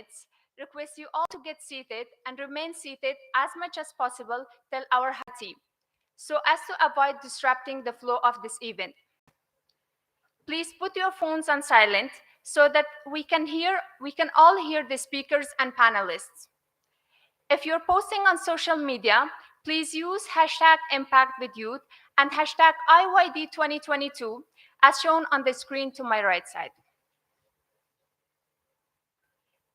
minutes, request you all to get seated and remain seated as much as possible till our hati, so as to avoid disrupting the flow of this event. Please put your phones on silent so that we can all hear the speakers and panelists. If you're posting on social media, please use hashtag #ImpactWithYouth and hashtag IYD2022 as shown on the screen to my right side.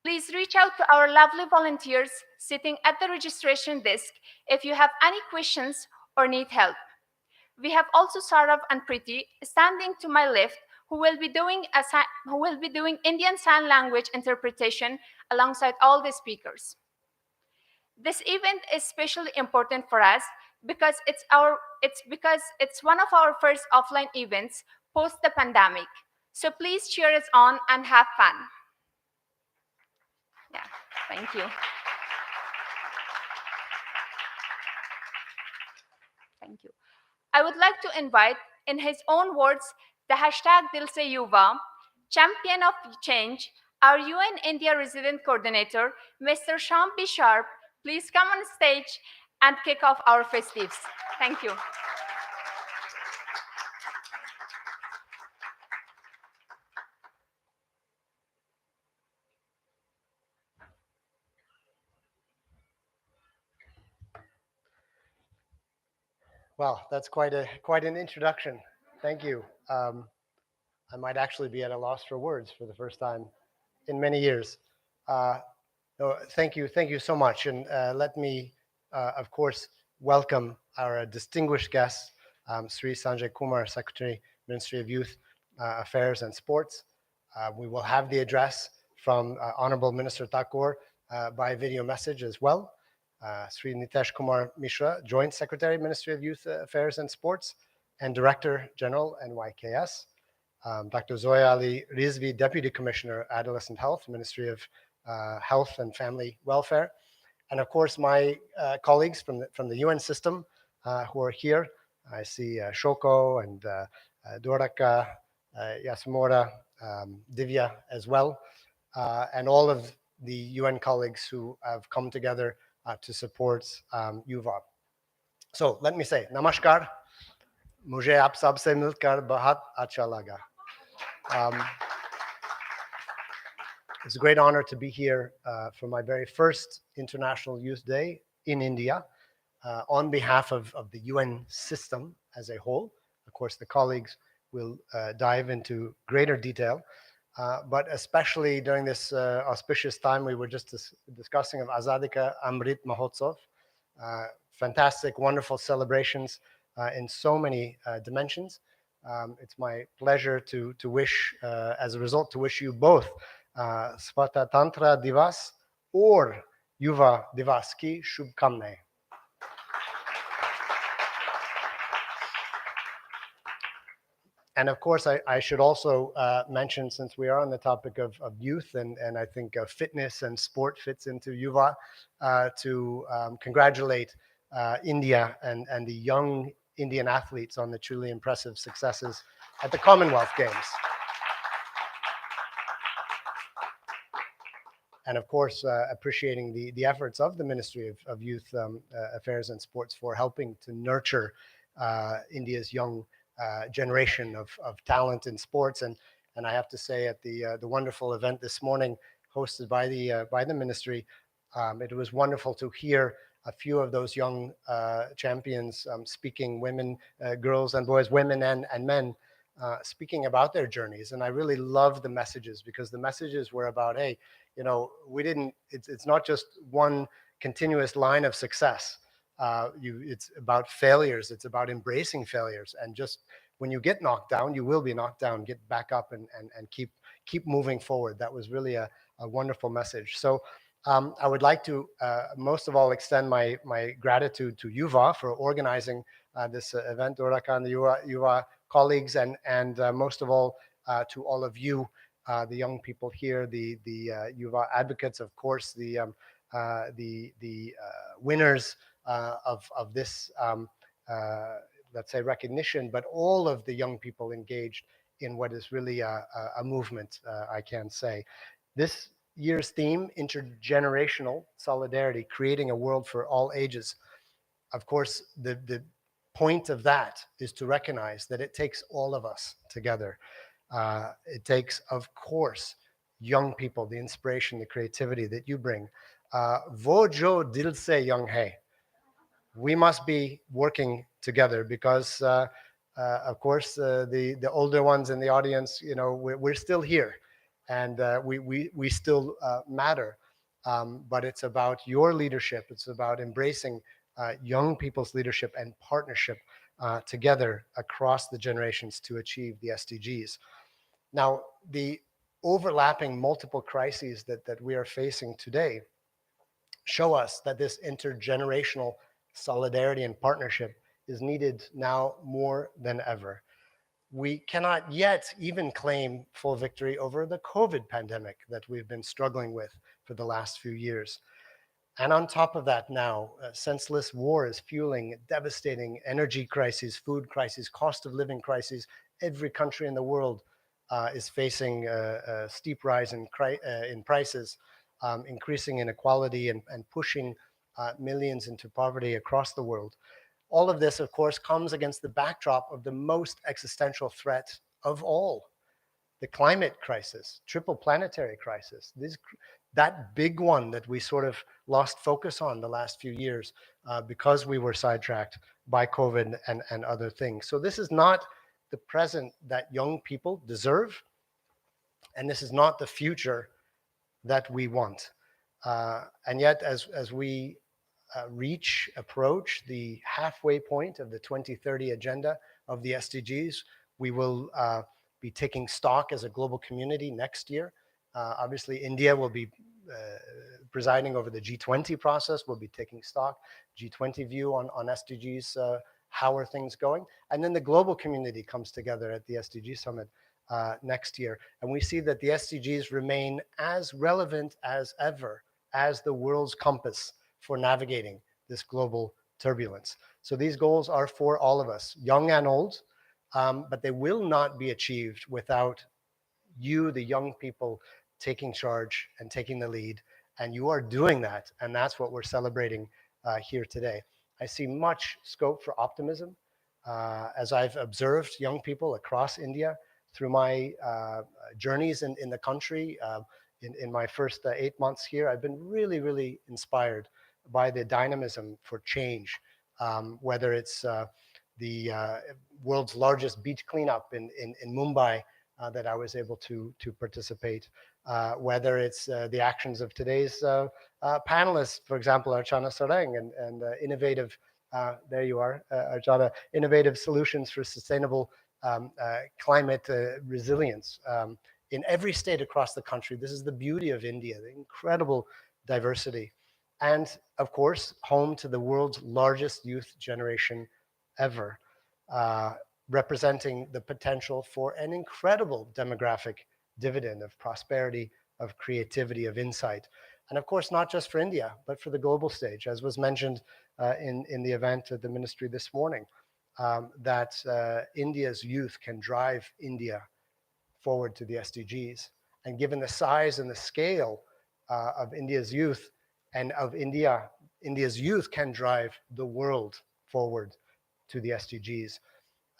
Please reach out to our lovely volunteers sitting at the registration desk if you have any questions or need help. We have also Saurav and Preeti standing to my left who will be doing Indian Sign Language interpretation alongside all the speakers. This event is especially important for us because it's one of our first offline events post the pandemic. So please cheer us on and have fun. Yeah, thank you. Thank you. I would like to invite, in his own words, the hashtag Dil Se Yuva, champion of change, our UN India resident coordinator, Mr. Shyam P. Sharp. Please come on stage and kick off our festives. Thank you. Well, that's quite an introduction. Thank you. I might actually be at a loss for words for the first time in many years. No, thank you so much. And let me, of course, welcome our distinguished guest, Sri Sanjay Kumar, Secretary, Ministry of Youth Affairs and Sports. We will have the address from Honorable Minister Thakur by video message as well. Sri Nitesh Kumar Mishra, Joint Secretary, Ministry of Youth Affairs and Sports, and Director General, NYKS. Dr. Zoya Ali Rizvi, Deputy Commissioner, Adolescent Health, Ministry of Health and Family Welfare. And of course, my colleagues from the UN system who are here. I see Shoko and Doraka, Yasumura, Divya as well, and all of the UN colleagues who have come together to support YuWaah. So let me say, Namaskar, mujhe aap sab se milkar bahut acha laga. It's a great honor to be here for my very first International Youth Day in India on behalf of the UN system as a whole. Of course, the colleagues will dive into greater detail, but especially during this auspicious time we were just discussing of Azadi Ka Amrit Mahotsav, fantastic, wonderful celebrations in so many dimensions. It's my pleasure to wish, as a result, to wish you both Svatantra Divas or YuWaah Divas ki Shubhkamnaएं. And of course, I should also mention, since we are on the topic of youth, and I think fitness and sport fits into YuWaah, to congratulate India and the young Indian athletes on the truly impressive successes at the Commonwealth Games. And of course, appreciating the efforts of the Ministry of Youth Affairs and Sports for helping to nurture India's young generation of talent in sports. And I have to say, at the wonderful event this morning hosted by the ministry, it was wonderful to hear a few of those young champions speaking, women, girls and boys, women and men, speaking about their journeys. And I really love the messages, because the messages were about, hey, you know, it's not just one continuous line of success. It's about failures. It's about embracing failures. And just when you get knocked down, you will be knocked down, get back up and keep moving forward. That was really a wonderful message. So I would like to most of all extend my gratitude to YuWaah for organizing this event, Doraka and the YuWaah colleagues, and most of all to all of you, the young people here, the YuWaah advocates, of course, the winners of this, let's say, recognition, but all of the young people engaged in what is really a movement, I can say. This year's theme, intergenerational solidarity, creating a world for all ages. Of course, the point of that is to recognize that it takes all of us together. It takes, of course, young people, the inspiration, the creativity that you bring. Wo jo dil se young hai. We must be working together because, of course, the older ones in the audience, we're still here, and we still matter. But it's about your leadership. It's about embracing young people's leadership and partnership together across the generations to achieve the SDGs. Now, the overlapping multiple crises that we are facing today show us that this intergenerational solidarity and partnership is needed now more than ever. We cannot yet even claim full victory over the COVID pandemic that we've been struggling with for the last few years. And on top of that now, senseless war is fueling devastating energy crises, food crises, cost of living crises. Every country in the world is facing a steep rise in prices, increasing inequality and pushing millions into poverty across the world. All of this, of course, comes against the backdrop of the most existential threat of all, the climate crisis, triple planetary crisis, that big one that we sort of lost focus on the last few years because we were sidetracked by COVID and other things. So this is not the present that young people deserve, and this is not the future that we want. And yet, as we approach the halfway point of the 2030 agenda of the SDGs, we will be taking stock as a global community next year. Obviously, India will be presiding over the G20 process. We'll be taking stock, G20 view on SDGs, how are things going? And then the global community comes together at the SDG Summit next year. And we see that the SDGs remain as relevant as ever as the world's compass for navigating this global turbulence. So these goals are for all of us, young and old, but they will not be achieved without you, the young people, taking charge and taking the lead. And you are doing that, and that's what we're celebrating here today. I see much scope for optimism as I've observed young people across India through my journeys in the country. In my first 8 months here, I've been really, really inspired by the dynamism for change, whether it's the world's largest beach cleanup in Mumbai that I was able to participate, whether it's the actions of today's panelists, for example, Archana Sarang and innovative, there you are, Archana, innovative solutions for sustainable climate resilience in every state across the country. This is the beauty of India, the incredible diversity. And of course, home to the world's largest youth generation ever, uh, representing the potential for an incredible demographic dividend of prosperity, of creativity, of insight. And of course, not just for India, but for the global stage, as was mentioned in the event at the ministry this morning, that India's youth can drive India forward to the SDGs. And given the size and the scale of India's youth and of India's youth can drive the world forward to the SDGs.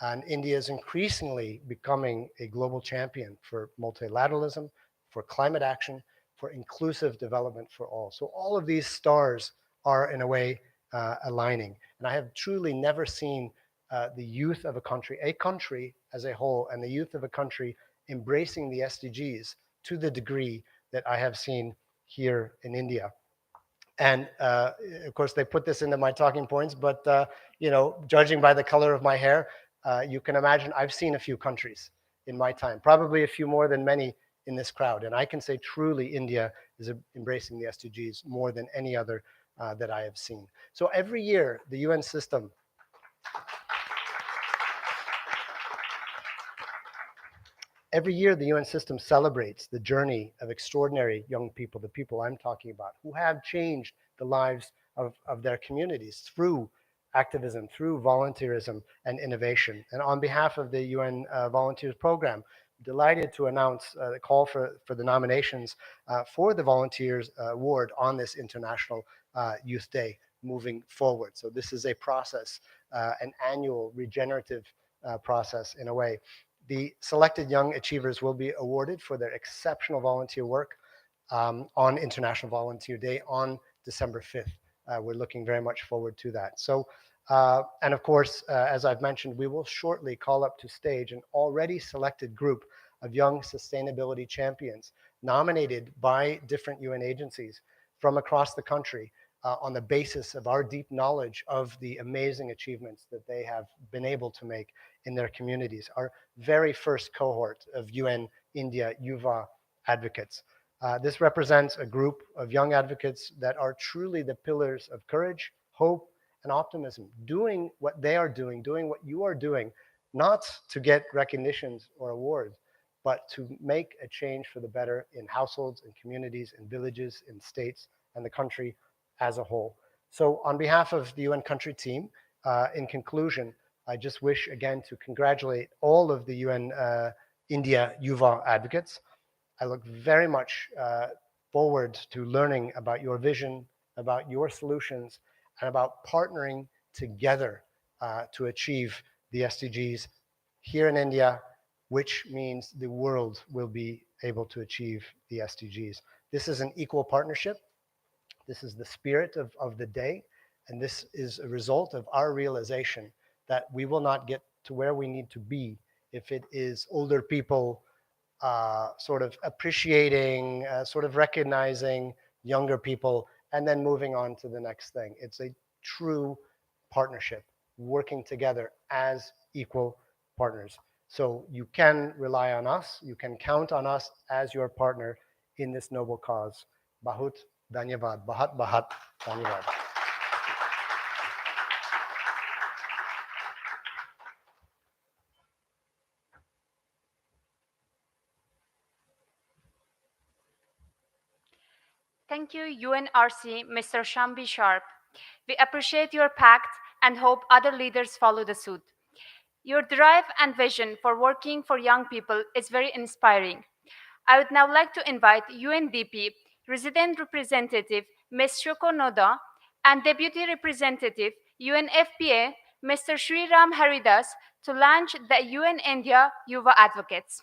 And India is increasingly becoming a global champion for multilateralism, for climate action, for inclusive development for all. So all of these stars are, in a way, aligning. And I have truly never seen the youth of a country as a whole, and the youth of a country embracing the SDGs to the degree that I have seen here in India. And of course, they put this into my talking points, but judging by the color of my hair, you can imagine I've seen a few countries in my time, probably a few more than many in this crowd. And I can say truly India is embracing the SDGs more than any other that I have seen. So every year, the UN system Every year, the UN system celebrates the journey of extraordinary young people, the people I'm talking about, who have changed the lives of their communities through activism, through volunteerism and innovation. And on behalf of the UN Volunteers Program, delighted to announce the call for the nominations for the Volunteers Award on this International Youth Day moving forward. So this is a process, an annual regenerative process in a way. The selected young achievers will be awarded for their exceptional volunteer work on International Volunteer Day on December 5th. We're looking very much forward to that. So, and of course, as I've mentioned, we will shortly call up to stage an already selected group of young sustainability champions nominated by different UN agencies from across the country on the basis of our deep knowledge of the amazing achievements that they have been able to make in their communities. Our very first cohort of UN India YuWaah Advocates. This represents a group of young advocates that are truly the pillars of courage, hope, and optimism, doing what they are doing what you are doing, not to get recognitions or awards, but to make a change for the better in households, in communities, in villages, in states, and the country as a whole. So on behalf of the UN country team, in conclusion, I just wish again to congratulate all of the UN India YuWaah advocates. I look very much forward to learning about your vision, about your solutions, and about partnering together to achieve the SDGs here in India, which means the world will be able to achieve the SDGs. This is an equal partnership. This is the spirit of the day. And this is a result of our realization that we will not get to where we need to be if it is older people sort of appreciating, sort of recognizing younger people, and then moving on to the next thing. It's a true partnership, working together as equal partners. So you can rely on us, you can count on us as your partner in this noble cause. Bahut dhanyavad, bahat bahat dhanyavad. Thank you, UNRC, Mr. Shambi Sharp. We appreciate your pact and hope other leaders follow the suit. Your drive and vision for working for young people is very inspiring. I would now like to invite UNDP Resident Representative Ms. Shoko Noda and Deputy Representative UNFPA Mr. Sriram Haridas to launch the UN India YuWaah Advocates.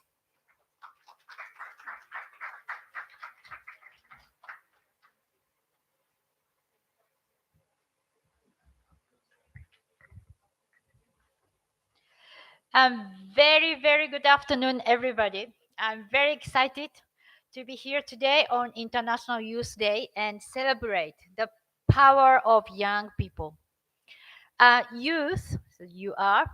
Very good afternoon, everybody. I'm very excited to be here today on International Youth Day and celebrate the power of young people. Youth, so you are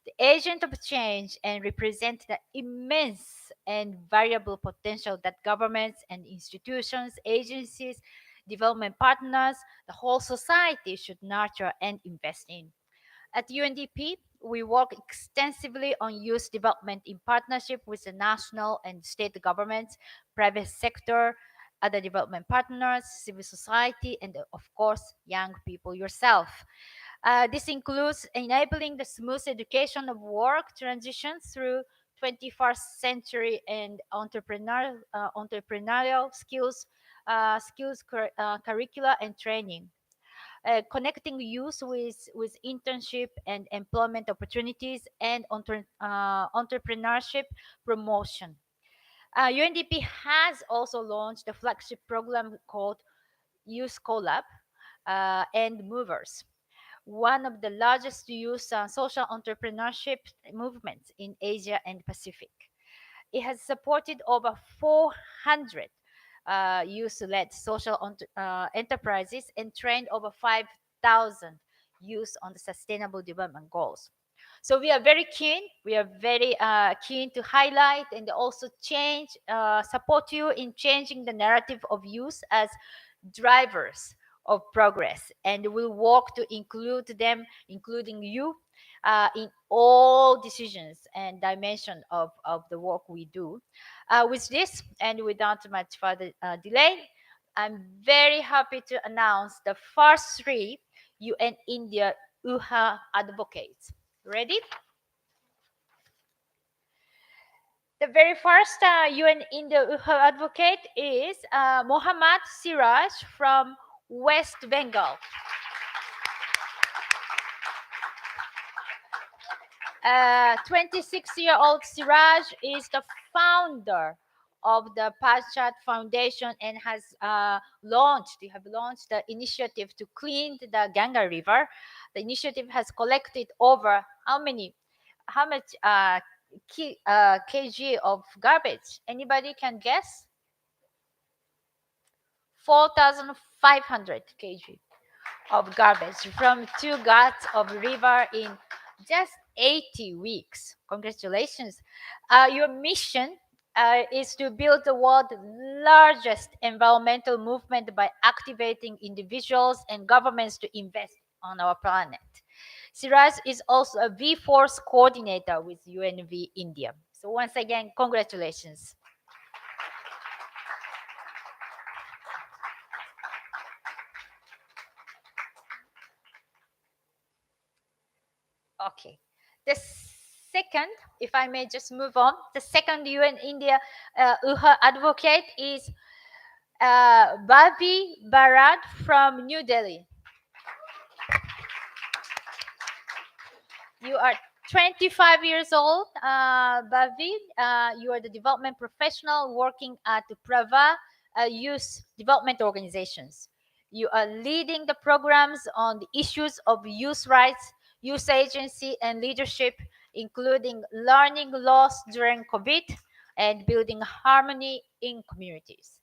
the agent of change and represent the immense and variable potential that governments and institutions, agencies, development partners, the whole society should nurture and invest in. At UNDP, we work extensively on youth development in partnership with the national and state governments, private sector, other development partners, civil society, and of course, young people yourself. This includes enabling the smooth education of work transition through 21st century and entrepreneurial curricula and training, connecting youth with internship and employment opportunities and entrepreneurship promotion. UNDP has also launched a flagship program called Youth Collab and Movers, one of the largest youth social entrepreneurship movements in Asia and Pacific. It has supported over 400 youth-led social enterprises and trained over 5,000 youth on the Sustainable Development Goals. So we are very keen. We are very keen to highlight and also support you in changing the narrative of youth as drivers of progress, and we'll work to include them, including you, in all decisions and dimension of the work we do. With this, and without much further delay, I'm very happy to announce the first three UN India YuWaah Advocates. Ready? The very first UN India YuWaah advocate is Mohammad Siraj from West Bengal. 26-year-old Siraj is the founder of the Pachat Foundation and has launched the initiative to clean the Ganga River. The initiative has collected over how much kg of garbage? Anybody can guess? 4,500 kg of garbage from 2 ghats of river in just 80 weeks. Congratulations. Your mission is to build the world's largest environmental movement by activating individuals and governments to invest on our planet. Siraj is also a V-Force coordinator with UNV India. So once again, congratulations. Okay. The second, if I may just move on, the second UN India YuWaah advocate is Bhavi Bharat from New Delhi. You are 25 years old, Bhavi. You are the development professional working at the Prava Youth Development Organizations. You are leading the programs on the issues of youth rights, youth agency, and leadership, including learning loss during COVID and building harmony in communities.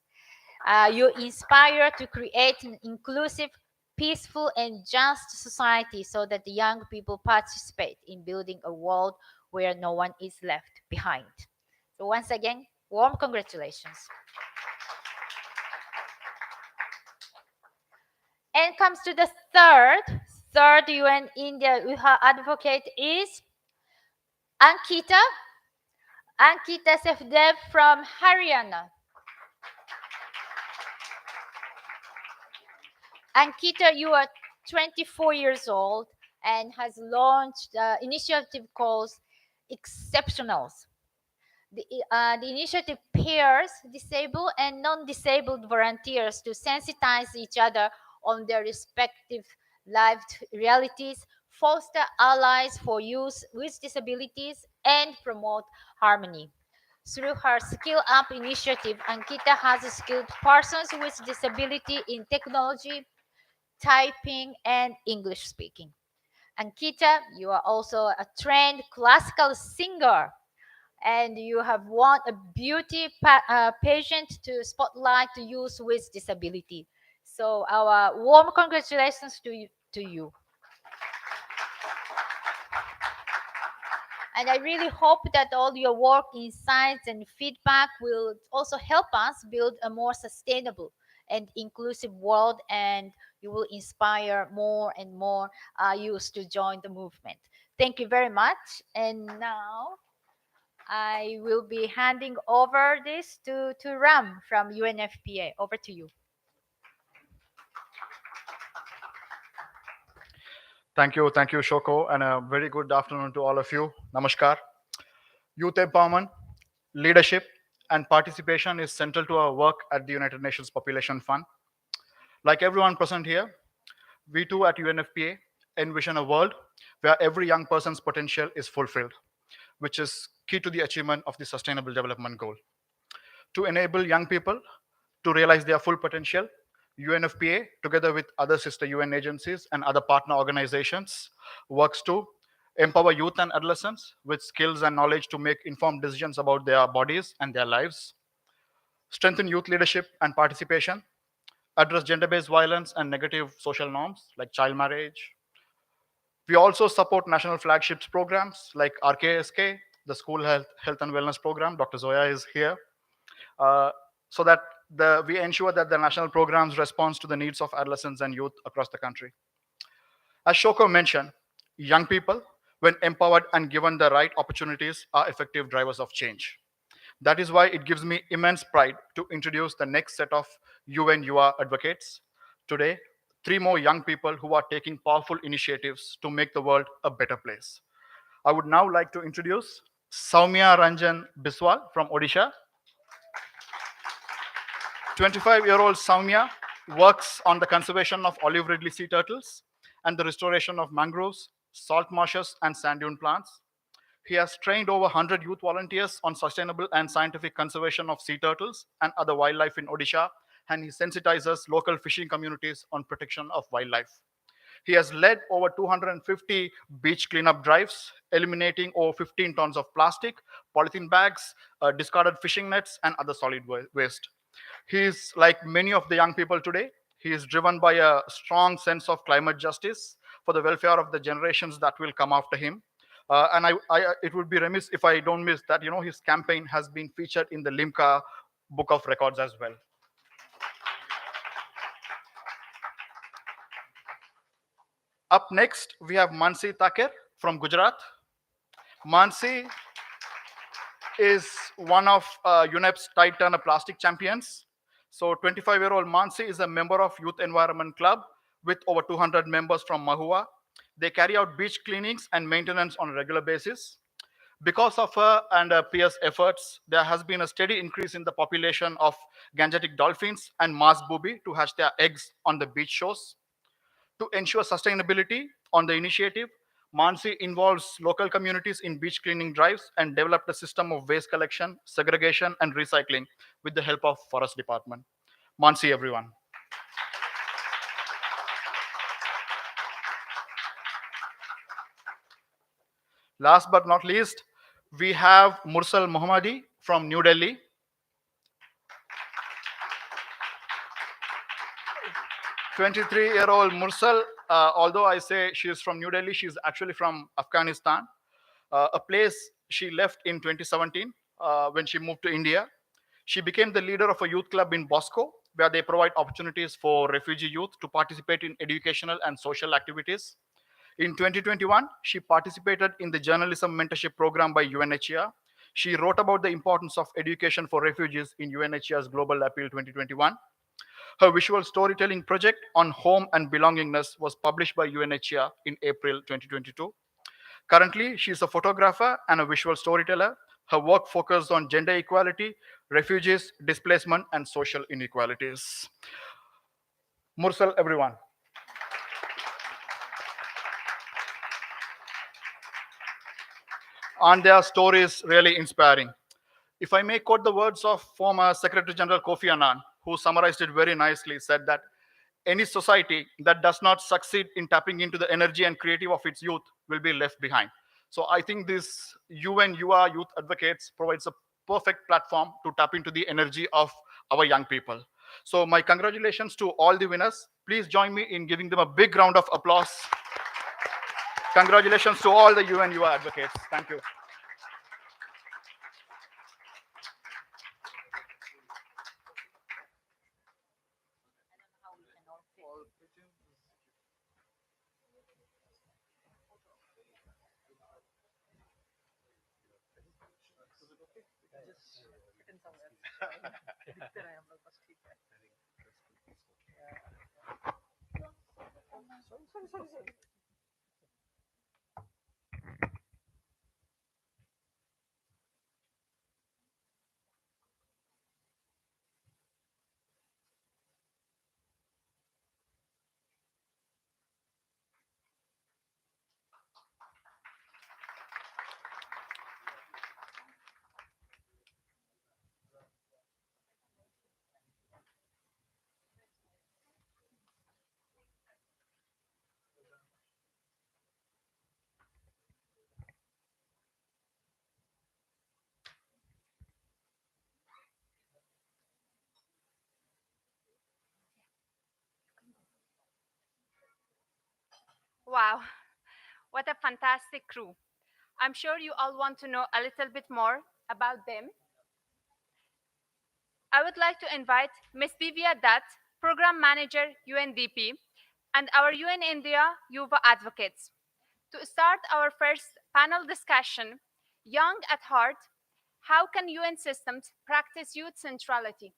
You inspire to create an inclusive, peaceful, and just society so that the young people participate in building a world where no one is left behind. So, once again, warm congratulations. And comes to the third UN India YuWaah advocate is Ankita Sefdev from Haryana. Ankita, you are 24 years old and has launched the initiative called Exceptionals. The initiative pairs disabled and non-disabled volunteers to sensitize each other on their respective lived realities, foster allies for youth with disabilities, and promote harmony. Through her Skill Up initiative, Ankita has skilled persons with disability in technology, typing, and English speaking. Ankita, you are also a trained classical singer and you have won a beauty pageant to spotlight the youth with disability. So our warm congratulations to you. And I really hope that all your work, insights, and feedback will also help us build a more sustainable and inclusive world, and you will inspire more and more youth to join the movement. Thank you very much. And now I will be handing over this to Ram from UNFPA. Over to you. Thank you, Shoko, and a very good afternoon to all of you. Namaskar. Youth empowerment, leadership, and participation is central to our work at the United Nations Population Fund. Like everyone present here, we too at UNFPA envision a world where every young person's potential is fulfilled, which is key to the achievement of the Sustainable Development Goal. To enable young people to realize their full potential, UNFPA, together with other sister UN agencies and other partner organizations, works to empower youth and adolescents with skills and knowledge to make informed decisions about their bodies and their lives, strengthen youth leadership and participation, address gender based violence and negative social norms like child marriage. We also support national flagships programs like RKSK, the School Health and Wellness Program. Dr. Zoya is here. Uh, so that we ensure that the national programs responds to the needs of adolescents and youth across the country. As Shoko mentioned, young people, when empowered and given the right opportunities, are effective drivers of change. That is why it gives me immense pride to introduce the next set of UN YuWaah advocates. Today, three more young people who are taking powerful initiatives to make the world a better place. I would now like to introduce Saumya Ranjan Biswal from Odisha. 25-year-old Saumya works on the conservation of olive ridley sea turtles and the restoration of mangroves, salt marshes, and sand dune plants. He has trained over 100 youth volunteers on sustainable and scientific conservation of sea turtles and other wildlife in Odisha, and he sensitizes local fishing communities on protection of wildlife. He has led over 250 beach cleanup drives, eliminating over 15 tons of plastic, polythene bags, discarded fishing nets, and other solid waste. He is like many of the young people today. He is driven by a strong sense of climate justice for the welfare of the generations that will come after him. It would be remiss if I don't miss that. His campaign has been featured in the Limca Book of Records as well. Up next, we have Mansi Takir from Gujarat. Mansi is one of UNEP's Tide Turner Plastic Champions. So 25-year-old Mansi is a member of Youth Environment Club with over 200 members from Mahua. They carry out beach cleanings and maintenance on a regular basis. Because of her and her peers' efforts, there has been a steady increase in the population of gangetic dolphins and Mars booby to hatch their eggs on the beach shores. To ensure sustainability on the initiative, Mansi involves local communities in beach cleaning drives and developed a system of waste collection, segregation, and recycling with the help of Forest Department. Mansi, everyone. Last but not least, we have Mursal Mohammadi from New Delhi. 23-year-old Mursal, although I say she is from New Delhi, she is actually from Afghanistan, a place she left in 2017 when she moved to India. She became the leader of a youth club in Bosco, where they provide opportunities for refugee youth to participate in educational and social activities. In 2021, she participated in the journalism mentorship program by UNHCR. She wrote about the importance of education for refugees in UNHCR's Global Appeal 2021. Her visual storytelling project on home and belongingness was published by UNHCR in April 2022. Currently, she is a photographer and a visual storyteller. Her work focuses on gender equality, refugees, displacement, and social inequalities. Mursal, everyone. And their story is really inspiring. If I may quote the words of former Secretary General Kofi Annan, who summarized it very nicely, said that any society that does not succeed in tapping into the energy and creative of its youth will be left behind. So I think this UN YuWaah Youth Advocates provides a perfect platform to tap into the energy of our young people. So my congratulations to all the winners. Please join me in giving them a big round of applause. Congratulations to all the UN YuWaah Advocates. Thank you. Wow, what a fantastic crew. I'm sure you all want to know a little bit more about them. I would like to invite Ms. Divya Dutt, Program Manager, UNDP, and our UN India YuWaah Advocates, to start our first panel discussion, Young at Heart, how can UN systems practice youth centrality?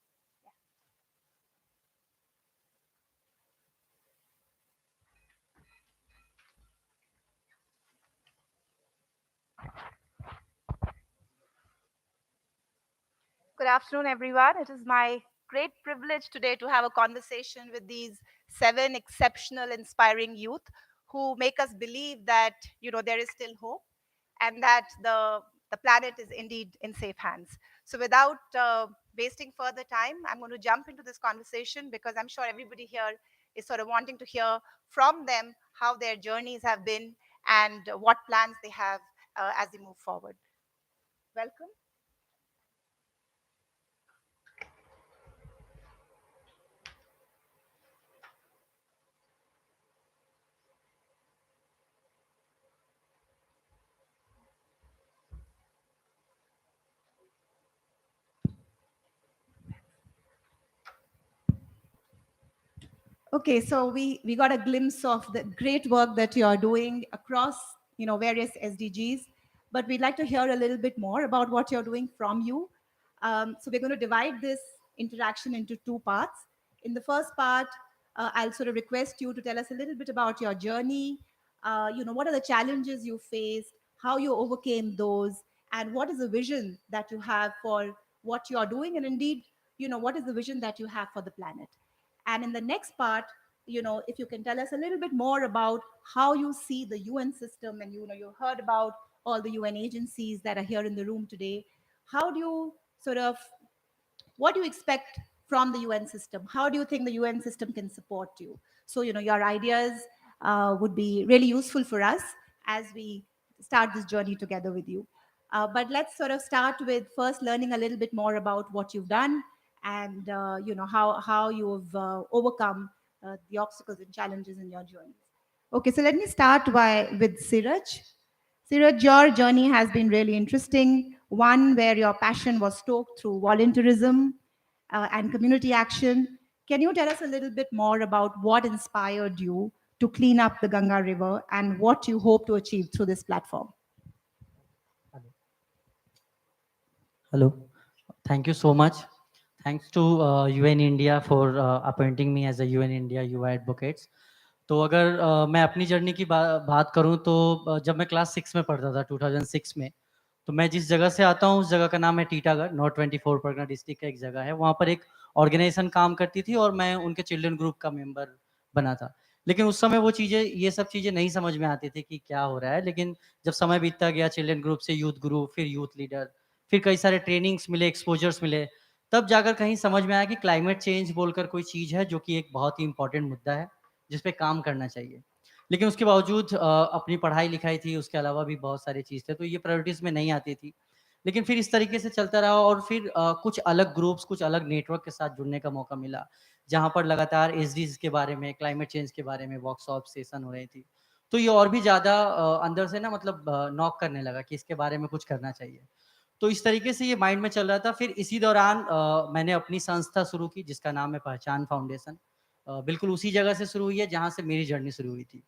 Good afternoon, everyone. It is my great privilege today to have a conversation with these seven exceptional, inspiring youth who make us believe that there is still hope and that the planet is indeed in safe hands. So, without wasting further time, I'm going to jump into this conversation because I'm sure everybody here is sort of wanting to hear from them how their journeys have been and what plans they have as they move forward. Welcome. Okay, so we got a glimpse of the great work that you are doing across various SDGs, but we'd like to hear a little bit more about what you're doing from you. So we're going to divide this interaction into two parts. In the first part, I'll sort of request you to tell us a little bit about your journey. What are the challenges you faced, how you overcame those, and what is the vision that you have for what you are doing, and indeed, what is the vision that you have for the planet. And in the next part, if you can tell us a little bit more about how you see the UN system, and you heard about all the UN agencies that are here in the room today. How do you sort of what do you expect from the UN system? How do you think the UN system can support you? So, your ideas would be really useful for us as we start this journey together with you. But let's sort of start with first learning a little bit more about what you've done and how you've overcome the obstacles and challenges in your journeys. Okay, so let me start with Siraj. Siraj, your journey has been really interesting. One where your passion was stoked through volunteerism and community action. Can you tell us a little bit more about what inspired you to clean up the Ganga River and what you hope to achieve through this platform? Hello. Thank you so much. Thanks to UN India for appointing me as a UN India YuWaah Advocates. तो अगर मैं अपनी journey की बात करूं तो जब मैं क्लास 6 में पढ़ता था 2006 में, तो मैं जिस जगह से आता हूं उस जगह का नाम है टीटागढ़, नॉर्थ 24 परगना डिस्ट्रिक्ट का एक जगह है। वहाँ पर एक ऑर्गेनाइजेशन काम करती थी और मैं उनके चिल्ड्रन ग्रुप का मेंबर बना था। लेकिन उस समय वो चीज़ें, ये सब चीज़ें नहीं समझ में आती थी कि क्या हो रहा है। लेकिन जब समय बीतता गया, चिल्ड्रन ग्रुप से यूथ ग्रुप, फिर यूथ लीडर, फिर कई सारे ट्रेनिंग्स मिले, एक्सपोजर्स मिले, तब जाकर कहीं समझ में आया कि क्लाइमेट चेंज बोलकर कोई चीज़ है जो कि एक बहुत ही इंपॉर्टेंट मुद्दा है जिस पे काम करना चाहिए। लेकिन उसके बावजूद अपनी पढ़ाई लिखाई थी, उसके अलावा भी बहुत सारी चीज़ थे, तो ये प्रायोरिटीज़ में नहीं आती थी। लेकिन फिर इस तरीके से चलता रहा और फिर कुछ अलग ग्रुप्स, कुछ अलग नेटवर्क के साथ जुड़ने का मौका मिला, जहाँ पर लगातार एसडीजीज के बारे में, क्लाइमेट चेंज के बारे में वर्कशॉप, सेशन हो रही थी। तो ये और भी ज़्यादा अंदर से ना मतलब नॉक करने लगा कि इसके बारे में कुछ करना चाहिए। तो इस तरीके से ये माइंड में चल रहा था। फिर इसी दौरान मैंने अपनी संस्था शुरू की जिसका नाम है पहचान फाउंडेशन। बिल्कुल उसी जगह से शुरू हुई है जहाँ से मेरी जर्नी शुरू हुई थी।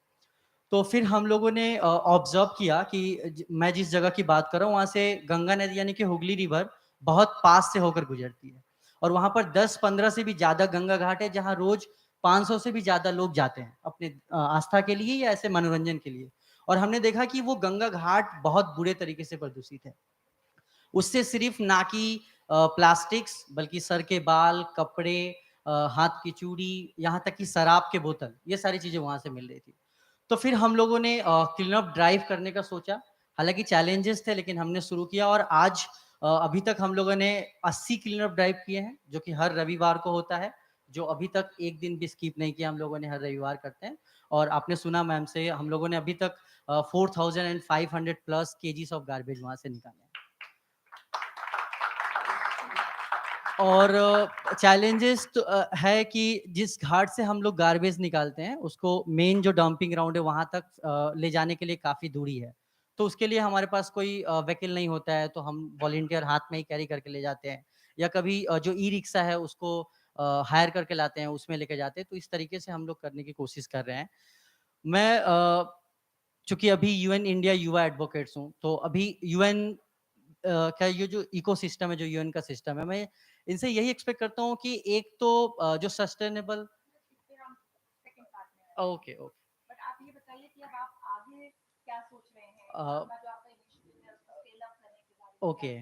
तो फिर हम लोगों ने ऑब्जर्व किया कि मैं जिस जगह की बात कर रहा हूँ वहाँ से गंगा नदी यानी कि हुगली रिवर बहुत पास से होकर गुजरती है और वहाँ पर 10-15 से भी ज़्यादा गंगा घाट है जहाँ रोज 500 से भी ज़्यादा लोग जाते हैं अपने आस्था के लिए या ऐसे मनोरंजन के लिए। और हमने देखा कि वो गंगा घाट बहुत बुरे तरीके से प्रदूषित है। उससे सिर्फ ना कि प्लास्टिक्स बल्कि सर के बाल, कपड़े, हाथ की चूड़ी, यहाँ तक कि शराब के बोतल, ये सारी चीज़ें वहाँ से मिल रही थी। तो फिर हम लोगों ने क्लीन अप ड्राइव करने का सोचा। हालाँकि चैलेंजेस थे लेकिन हमने शुरू किया और आज अभी तक हम लोगों ने 80 क्लीन अप ड्राइव किए हैं, जो कि हर रविवार को होता है, जो अभी तक एक दिन भी स्किप नहीं किया। हम लोगों ने हर रविवार करते हैं और आपने सुना मैम से, हम लोगों ने अभी तक 4500 प्लस केजीस ऑफ गार्बेज वहाँ से निकाले हैं। और चैलेंजेस तो है कि जिस घाट से हम लोग गार्बेज निकालते हैं उसको मेन जो डंपिंग ग्राउंड है वहाँ तक ले जाने के लिए काफ़ी दूरी है। तो उसके लिए हमारे पास कोई व्हीकल नहीं होता है, तो हम वॉलंटियर हाथ में ही कैरी करके ले जाते हैं या कभी जो ई रिक्शा है उसको हायर करके लाते हैं, उसमें लेके जाते हैं। तो इस तरीके से हम लोग करने की कोशिश कर रहे हैं। मैं चूँकि अभी यूएन इंडिया युवा एडवोकेट्स हूँ, तो अभी यूएन का ये जो इकोसिस्टम है, जो यूएन का सिस्टम है, मैं इनसे यही एक्सपेक्ट करता हूँ कि एक तो जो सस्टेनेबल। Okay, okay. बट आप ये बताइए कि अब आप आगे क्या सोच रहे हैं? अ, आपका जो आपका इनिशिएटिव है उसको स्केल अप करने के बारे में ओके।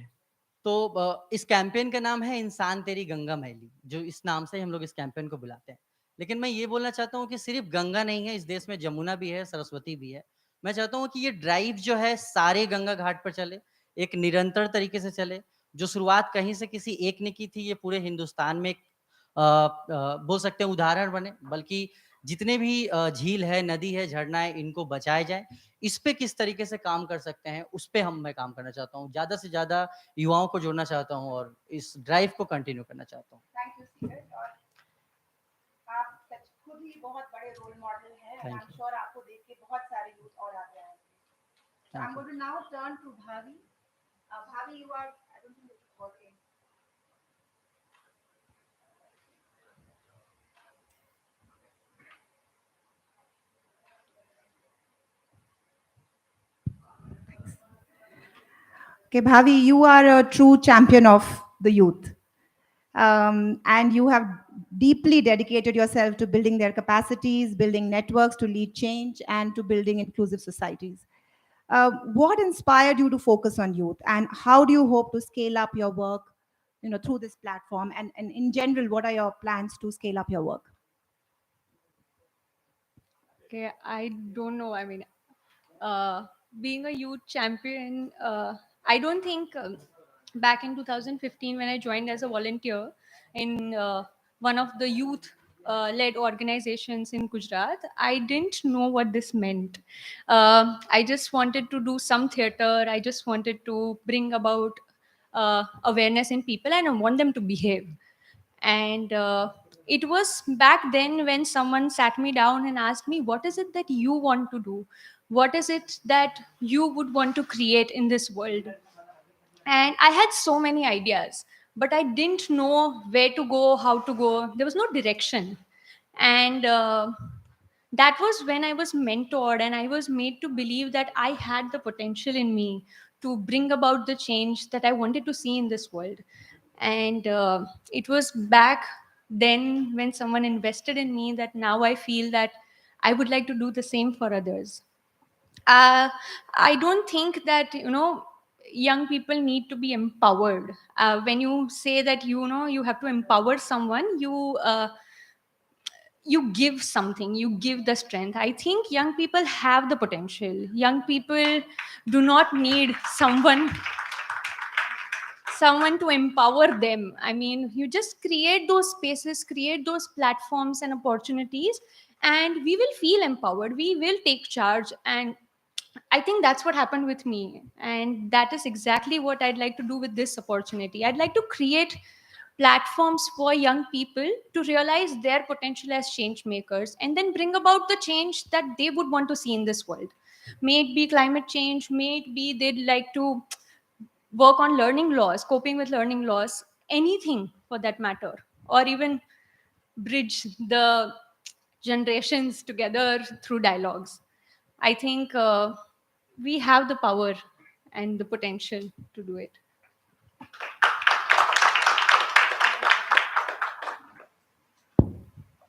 तो इस कैंपेन का नाम है इंसान तेरी गंगा मैली, जो इस नाम से हम लोग इस कैंपेन को बुलाते हैं। लेकिन मैं ये बोलना चाहता हूँ कि सिर्फ गंगा नहीं है, इस देश में जमुना भी है, सरस्वती भी है। मैं चाहता हूँ कि ये ड्राइव जो है सारे गंगा घाट पर चले, एक निरंतर तरीके से चले। जो शुरुआत कहीं से किसी एक ने की थी, ये पूरे हिंदुस्तान में एक बोल सकते हैं उदाहरण बने। बल्कि जितने भी झील है, नदी है, झरना है, इनको बचाए जाए। इस पे किस तरीके से काम कर सकते हैं, उस पे मैं काम करना चाहता हूँ। ज़्यादा से ज़्यादा युवाओं को जोड़ना चाहता हूँ और इस ड्राइव को कंटिन्यू करना चाहता हूँ। थैंक यू सीरज, और आप सच खुद ही बहुत बड़े रोल मॉडल हैं, एंड आई एम श्योर आपको देख के बहुत सारे यूथ और आगे आएंगे। I am going to now turn to Bhavi. Bhavi, you are, I don't think it's working. Okay, Bhavi, you are a true champion of the youth. And you have deeply dedicated yourself to building their capacities, building networks to lead change, and to building inclusive societies. What inspired you to focus on youth, and how do you hope to scale up your work, through this platform? And in general, what are your plans to scale up your work? Okay, I don't know. I mean, being a youth champion, I don't think back in 2015 when I joined as a volunteer in one of the youth led organizations in Gujarat, I didn't know what this meant. I just wanted to do some theater, I just wanted to bring about awareness in people, and I want them to behave. And it was back then when someone sat me down and asked me, what is it that you want to do? What is it that you would want to create in this world? And I had so many ideas, but I didn't know where to go, how to go. There was no direction. And that was when I was mentored and I was made to believe that I had the potential in me to bring about the change that I wanted to see in this world. And it was back then when someone invested in me that now I feel that I would like to do the same for others. uh, I don't think that young people need to be empowered. When you say that you have to empower someone, you give something, you give the strength. I think young people have the potential. Young people do not need someone to empower them. I mean, you just create those spaces, create those platforms and opportunities, and we will feel empowered, we will take charge. And I think that's what happened with me. And that is exactly what I'd like to do with this opportunity. I'd like to create platforms for young people to realize their potential as change makers and then bring about the change that they would want to see in this world. May it be climate change, may it be they'd like to work on learning loss, coping with learning loss, anything for that matter, or even bridge the generations together through dialogues. I think we have the power and the potential to do it.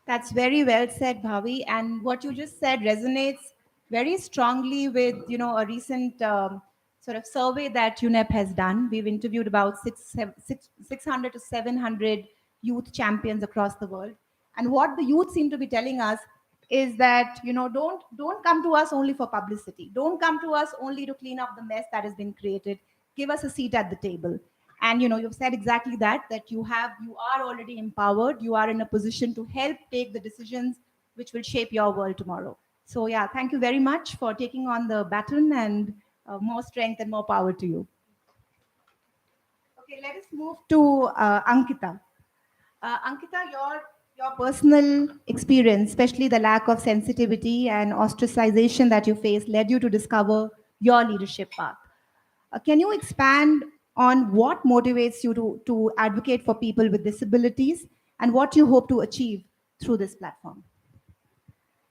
That's very well said, Bhavi. And what you just said resonates very strongly with, a recent sort of survey that UNEP has done. We've interviewed about 600 to 700 youth champions across the world. And what the youth seem to be telling us is that, don't come to us only for publicity. Don't come to us only to clean up the mess that has been created. Give us a seat at the table. And you've said exactly that you are already empowered. You are in a position to help take the decisions which will shape your world tomorrow. So yeah, thank you very much for taking on the baton, and more strength and more power to you. Okay, let us move to Ankita. Ankita, your personal experience, especially the lack of sensitivity and ostracization that you faced, led you to discover your leadership path. Can you expand on what motivates you to advocate for people with disabilities, and what you hope to achieve through this platform?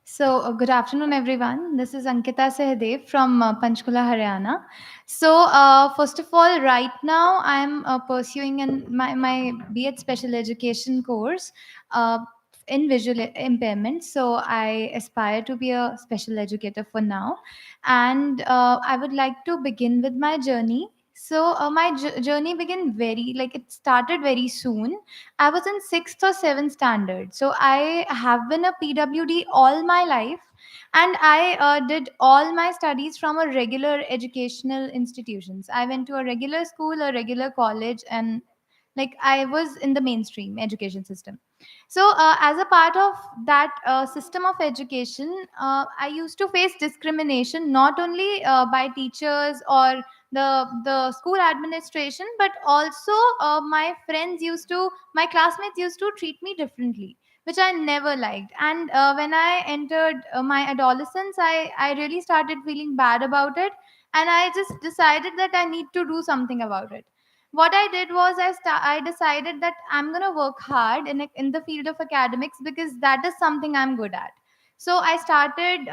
So, good afternoon, everyone. This is Ankita Sehdev from Panchkula, Haryana. So, first of all, right now I'm pursuing my B.Ed Special Education course in visual impairment. So, I aspire to be a special educator for now. And I would like to begin with my journey So my journey began very, like, it started very soon. I was in 6th or 7th standard. So I have been a PWD all my life, and I did all my studies from a regular educational institutions. I went to a regular school, a regular college, and like I was in the mainstream education system. So as a part of that system of education, I used to face discrimination not only by teachers or the school administration, but also my classmates used to treat me differently, which I never liked. And when I entered my adolescence, I really started feeling bad about it, and I just decided that I need to do something about it. What I did was I decided that I'm going to work hard in the field of academics, because that is something I'm good at. So I started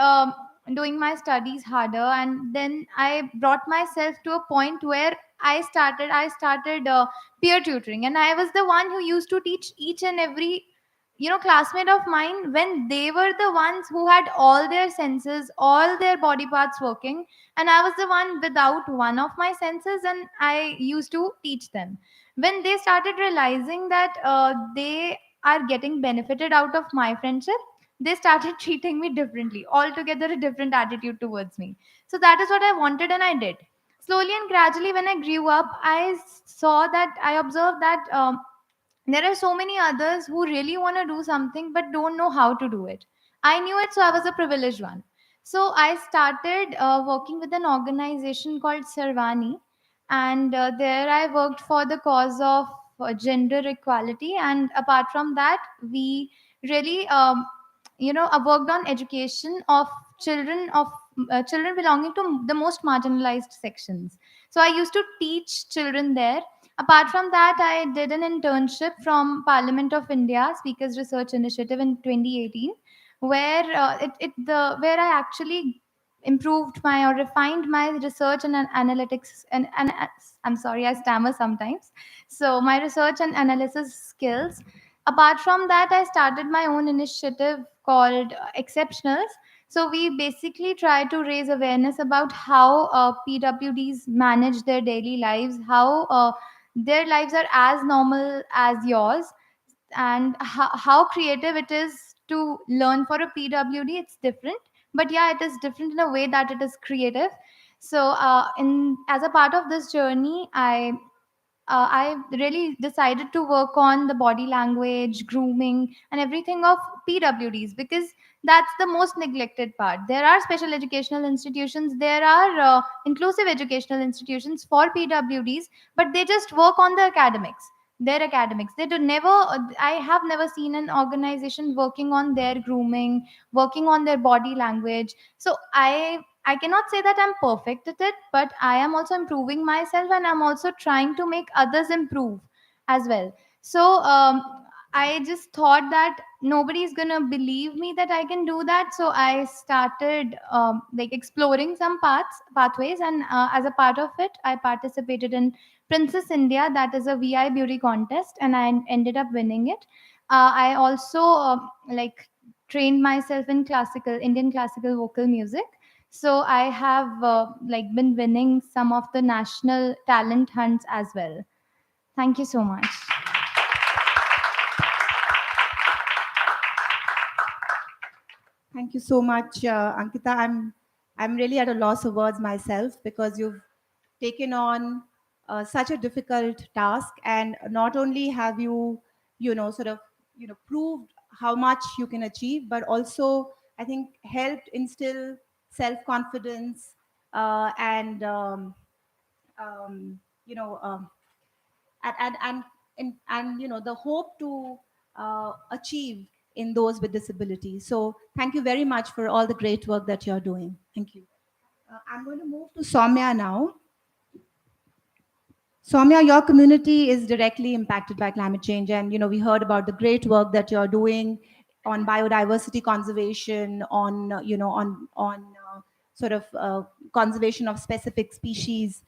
doing my studies harder, and then I brought myself to a point where I started peer tutoring, and I was the one who used to teach each and every classmate of mine when they were the ones who had all their senses, all their body parts working, and I was the one without one of my senses, and I used to teach them. When they started realizing that they are getting benefited out of my friendship, they started treating me differently, altogether a different attitude towards me. So that is what I wanted, and I did. Slowly and gradually, when I grew up, I observed that there are so many others who really want to do something but don't know how to do it. I knew it, so I was a privileged one. So I started working with an organization called Sarvani, and there I worked for the cause of gender equality. And apart from that, we really, worked on education of children belonging to the most marginalized sections. So I used to teach children there. Apart from that, I did an internship from Parliament of India Speakers Research Initiative in 2018, where where I actually improved my or refined my research and analytics and I'm sorry, I stammer sometimes. So my research and analysis skills. Apart from that, I started my own initiative called Exceptionals. So we basically try to raise awareness about how PWDs manage their daily lives, how their lives are as normal as yours, and how creative it is to learn for a PWD. It's different, but yeah, it is different in a way that it is creative. So in as a part of this journey, I really decided to work on the body language, grooming, and everything of PWDs, because that's the most neglected part. There are special educational institutions, there are inclusive educational institutions for PWDs, but they just work on the academics. Their academics. They do never. I have never seen an organization working on their grooming, working on their body language. So I cannot say that I'm perfect at it, but I am also improving myself, and I'm also trying to make others improve as well. So I just thought that nobody is gonna believe me that I can do that. So I started like exploring some pathways, and as a part of it, I participated in Princess India, that is a VI beauty contest, and I ended up winning it. I also like trained myself in Indian classical vocal music. So I have like been winning some of the national talent hunts as well. Thank you so much. Thank you so much, Ankita. I'm really at a loss of words myself, because you've taken on such a difficult task, and not only have you, sort of, proved how much you can achieve, but also I think helped instill self confidence and um, you know um, and the hope to achieve in those with disabilities. So thank you very much for all the great work that you're doing. Thank you. I'm going to move to Soumya now. Soumya, your community is directly impacted by climate change, and we heard about the great work that you're doing on biodiversity conservation, on sort of conservation of specific species.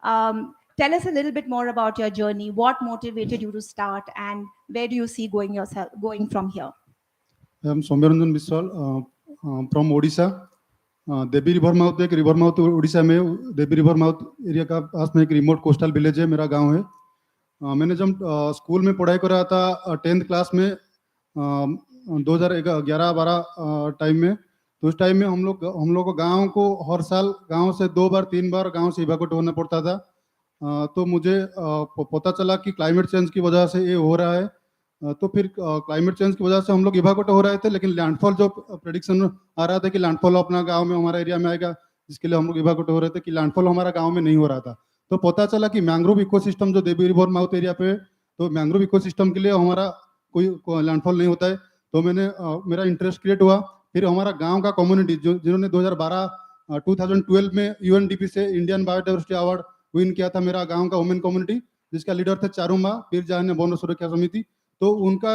Tell us a little bit more about your journey. What motivated you to start, and where do you see going from here? I'm Soumyaranjan Biswal from Odisha. Devi river mouth, एक river mouth Orissa में, देवी river mouth area का पास में एक remote coastal village है, मेरा गांव है। मैंने जब स्कूल में पढ़ाई कर रहा था 10th क्लास में 2011-12 टाइम में, तो उस टाइम में हम लोग गांव को हर साल गांव से 2 बार 3 बार गांव से इवाकुएट होना पड़ता था। तो मुझे पता चला कि क्लाइमेट चेंज की वजह से ये हो रहा है। तो फिर क्लाइमेट चेंज की वजह से हम लोग इवाकुएट हो रहे थे, लेकिन लैंडफॉल जो प्रेडिक्शन आ रहा था कि लैंडफॉल अपना गांव में हमारा एरिया में आएगा, जिसके लिए हम लोग इवाकुएट हो रहे थे, कि लैंडफॉल हमारा गांव में नहीं हो रहा था। तो पता चला कि मैंग्रोव इकोसिस्टम जो देवी रिवर माउथ एरिया पे, तो मैंग्रोव इकोसिस्टम के लिए हमारा कोई लैंडफॉल नहीं होता है। तो मेरा इंटरेस्ट क्रिएट हुआ। फिर हमारा गांव का कम्युनिटी जिन्होंने 2012 में यूएनडीपी से इंडियन बायोडाइवर्सिटी अवार्ड विन किया था, मेरा गांव का वुमेन कम्युनिटी, जिसका लीडर थे चारूमा पीर जहान वन सुरक्षा समिति। तो उनका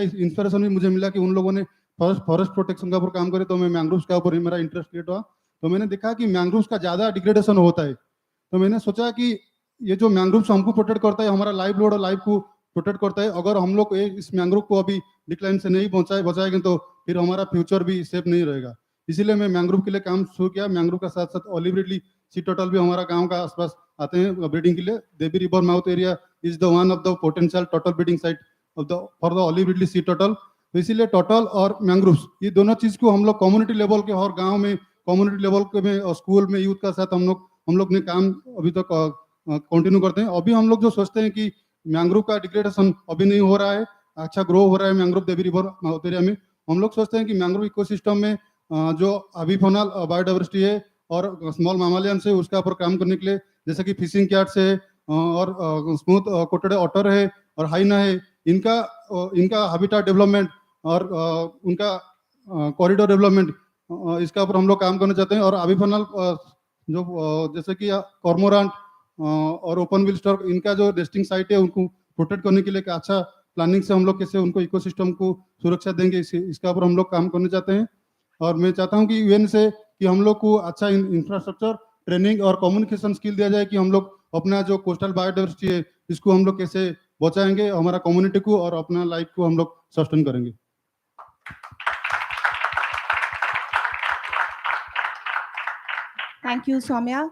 इंस्पिरेशन भी मुझे मिला कि उन लोगों ने फॉरेस्ट प्रोटेक्शन का ऊपर काम करे, तो मैं मैंग्रोव्स का ऊपर मेरा इंटरेस्ट क्रिएट हुआ। तो मैंने देखा कि मैंग्रोव्स का ज़्यादा डिग्रेडेशन होता है। तो मैंने सोचा कि ये जो मैंग्रोव्स हमको प्रोटेक्ट करता है, हमारा लाइवलीहुड और लाइफ को प्रोटेक्ट करता है, अगर हम लोग इस मैंग्रोव को अभी डिक्लाइन से नहीं बचाएंगे तो फिर हमारा फ्यूचर भी सेफ नहीं रहेगा। इसीलिए मैं मैंग्रोव के लिए काम शुरू किया। मैंग्रोव का साथ साथ ऑलिव रिडली सी टर्टल भी हमारा गांव का आसपास आते हैं ब्रीडिंग के लिए। Devi river mouth area is the one of the potential turtle breeding site for the olive ridley sea turtle. तो इसीलिए टर्टल और मैंग्रोव्स, ये दोनों चीज को हम लोग कम्युनिटी लेवल के और गाँव में कम्युनिटी लेवल के में और स्कूल में यूथ का साथ हम लोग ने काम अभी तक कंटिन्यू करते हैं। अभी हम लोग जो सोचते हैं कि मैंग्रोव का डिग्रेडेशन अभी नहीं हो रहा है, अच्छा ग्रो हो रहा है मैंग्रोव देवी रिवर माउथ एरिया में। हम लोग सोचते हैं कि मैंग्रोव इकोसिस्टम में जो अभिफोनल बायोडाइवर्सिटी है और स्मॉल मामालियंस है, उसका ऊपर काम करने के लिए, जैसे कि फिशिंग कैट्स है और स्मूथ कोटेड ऑटर है और हाइना है, इनका हैबिटेट डेवलपमेंट और उनका कॉरिडोर डेवलपमेंट, इसका ऊपर हम लोग काम करना चाहते हैं। और अभिफोनल जो जैसे कि कॉर्मोरांट और ओपन व्हील स्टॉक, इनका जो रेस्टिंग साइट है, उनको प्रोटेक्ट करने के लिए अच्छा प्लानिंग से हम लोग कैसे उनको इकोसिस्टम को सुरक्षा देंगे, इसका ऊपर हम लोग काम करना चाहते हैं। और मैं चाहता हूं कि यूएन से कि हम लोग को अच्छा इंफ्रास्ट्रक्चर, ट्रेनिंग और कम्युनिकेशन स्किल दिया जाए कि हम लोग अपना जो कोस्टल बायोडाइवर्सिटी है, इसको हम लोग कैसे बचाएंगे, हमारा कम्युनिटी को और अपना लाइफ को हम लोग सस्टेन करेंगे। Thank you Saumya.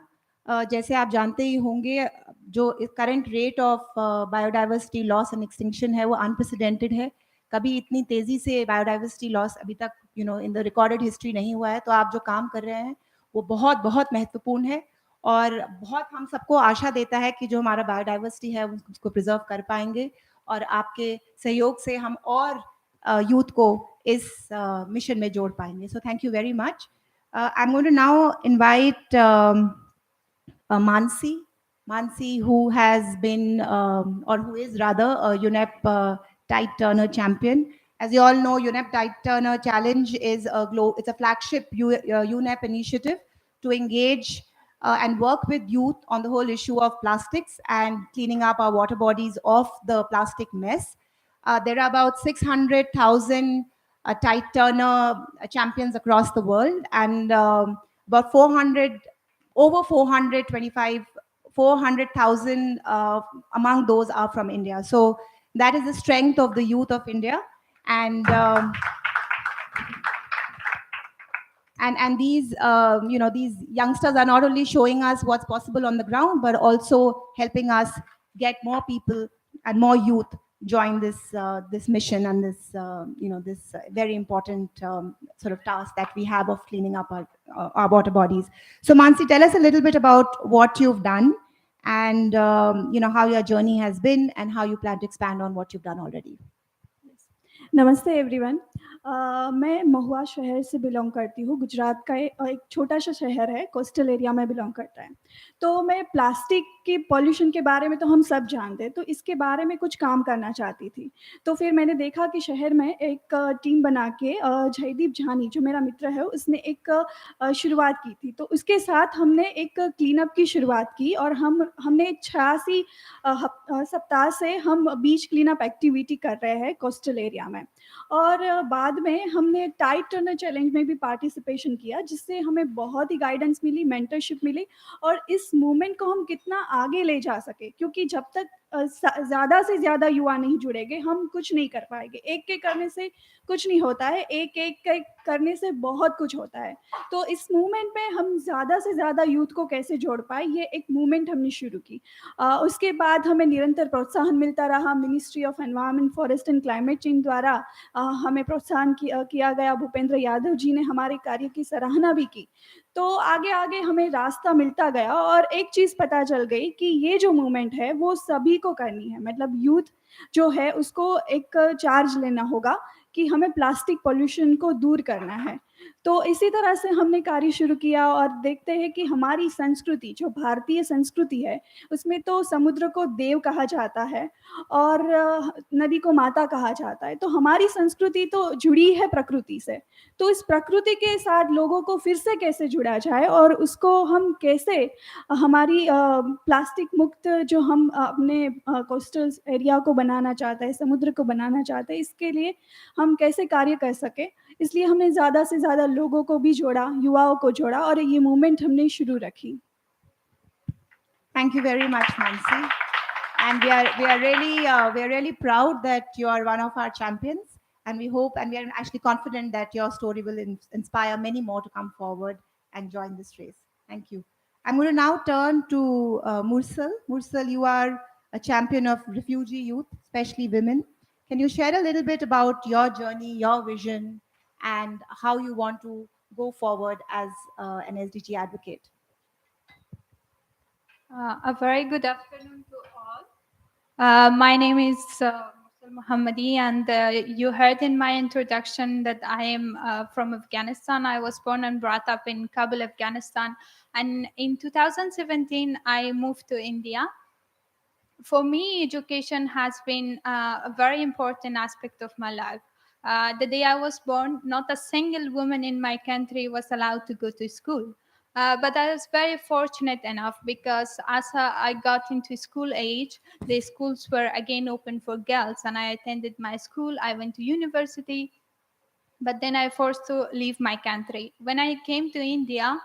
जैसे आप जानते ही होंगे, जो current rate of biodiversity loss and extinction है वो अनप्रेसिडेंटेड है। कभी इतनी तेजी से बायोडाइवर्सिटी लॉस अभी तक इन द रिकॉर्डेड हिस्ट्री नहीं हुआ है। तो आप जो काम कर रहे हैं वो बहुत बहुत महत्वपूर्ण है और बहुत हम सबको आशा देता है कि जो हमारा बायोडाइवर्सिटी है उसको प्रिजर्व कर पाएंगे, और आपके सहयोग से हम और यूथ को इस मिशन में जोड़ पाएंगे। So thank you very much. I'm going to now invite Mansi, who has been, or who is rather, a UNEP Tide Turner champion. As you all know, UNEP Tide Turner Challenge is it's a flagship UNEP initiative to engage and work with youth on the whole issue of plastics and cleaning up our water bodies of the plastic mess. There are about 600,000 Tide Turner champions across the world, and about 400,000 among those are from India. So that is the strength of the youth of India, and these these youngsters are not only showing us what's possible on the ground, but also helping us get more people and more youth join this mission and this this very important sort of task that we have of cleaning up our water bodies. So Mansi, tell us a little bit about what you've done and how your journey has been and how you plan to expand on what you've done already. नमस्ते everyone. मैं महुआ शहर से belong करती हूँ। गुजरात का एक छोटा सा शहर है, कोस्टल एरिया में बिलोंग करता है। तो मैं प्लास्टिक के पॉल्यूशन के बारे में तो हम सब जानते हैं, तो इसके बारे में कुछ काम करना चाहती थी। तो फिर मैंने देखा कि शहर में एक टीम बना के जयदीप झानी जो मेरा मित्र है उसने एक शुरुआत की थी। तो उसके साथ हमने एक क्लीन अप की शुरुआत की और हमने 86 सप्ताह से हम बीच क्लीन अप एक्टिविटी कर रहे हैं कोस्टल एरिया में। और बाद में हमने टाइड टर्नर चैलेंज में भी पार्टिसिपेशन किया, जिससे हमें बहुत ही गाइडेंस मिली, मेंटरशिप मिली और इस मूवमेंट को हम कितना आगे ले जा सके, क्योंकि जब तक ज़्यादा से ज़्यादा युवा नहीं जुड़ेंगे हम कुछ नहीं कर पाएंगे। एक एक करने से कुछ नहीं होता है, एक एक करने से बहुत कुछ होता है। तो इस मूवमेंट में हम ज़्यादा से ज़्यादा यूथ को कैसे जोड़ पाए, ये एक मूवमेंट हमने शुरू की। उसके बाद हमें निरंतर प्रोत्साहन मिलता रहा। Ministry of environment, forest and climate change द्वारा हमें प्रोत्साहन किया गया। भूपेंद्र यादव जी ने हमारे कार्य की सराहना भी की। तो आगे आगे हमें रास्ता मिलता गया और एक चीज़ पता चल गई कि ये जो मूवमेंट है वो सभी को करनी है। मतलब यूथ जो है उसको एक चार्ज लेना होगा कि हमें प्लास्टिक पॉल्यूशन को दूर करना है। तो इसी तरह से हमने कार्य शुरू किया और देखते हैं कि हमारी संस्कृति, जो भारतीय संस्कृति है, उसमें तो समुद्र को देव कहा जाता है और नदी को माता कहा जाता है। तो हमारी संस्कृति तो जुड़ी है प्रकृति से। तो इस प्रकृति के साथ लोगों को फिर से कैसे जुड़ा जाए और उसको हम कैसे हमारी प्लास्टिक मुक्त जो हम अपने कोस्टल एरिया को बनाना चाहते हैं, समुद्र को बनाना चाहते हैं, इसके लिए हम कैसे कार्य कर सकें। इसलिए हमने ज़्यादा से ज़्यादा लोगों को भी जोड़ा, युवाओं को जोड़ा और ये मूवमेंट हमने शुरू रखी। Thank you very much, Nancy. And we are really proud that you are one of our champions. And we hope and we are actually confident that your story will inspire many more to come forward and join this race. Thank you. I'm going to now turn to Mursal. Mursal, you are a champion of refugee youth, especially women. Can you share a little bit about your journey, your vision, and how you want to go forward as an SDG advocate? A very good afternoon to all. My name is Mursal Mohammadi, and you heard in my introduction that I am from Afghanistan. I was born and brought up in Kabul, Afghanistan. And in 2017, I moved to India. For me, education has been a very important aspect of my life. The day I was born, not a single woman in my country was allowed to go to school. But I was very fortunate enough because as I got into school age, the schools were again open for girls, and I attended my school. I went to university, but then I forced to leave my country. When I came to India,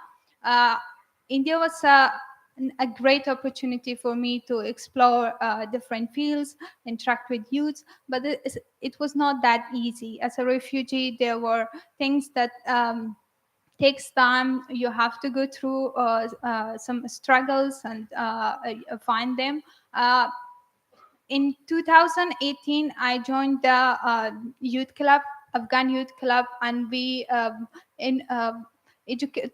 uh, India was a great opportunity for me to explore different fields, interact with youth, but it was not that easy. As a refugee, there were things that takes time. You have to go through some struggles and find them. In 2018, I joined the youth club, Afghan Youth Club, and we in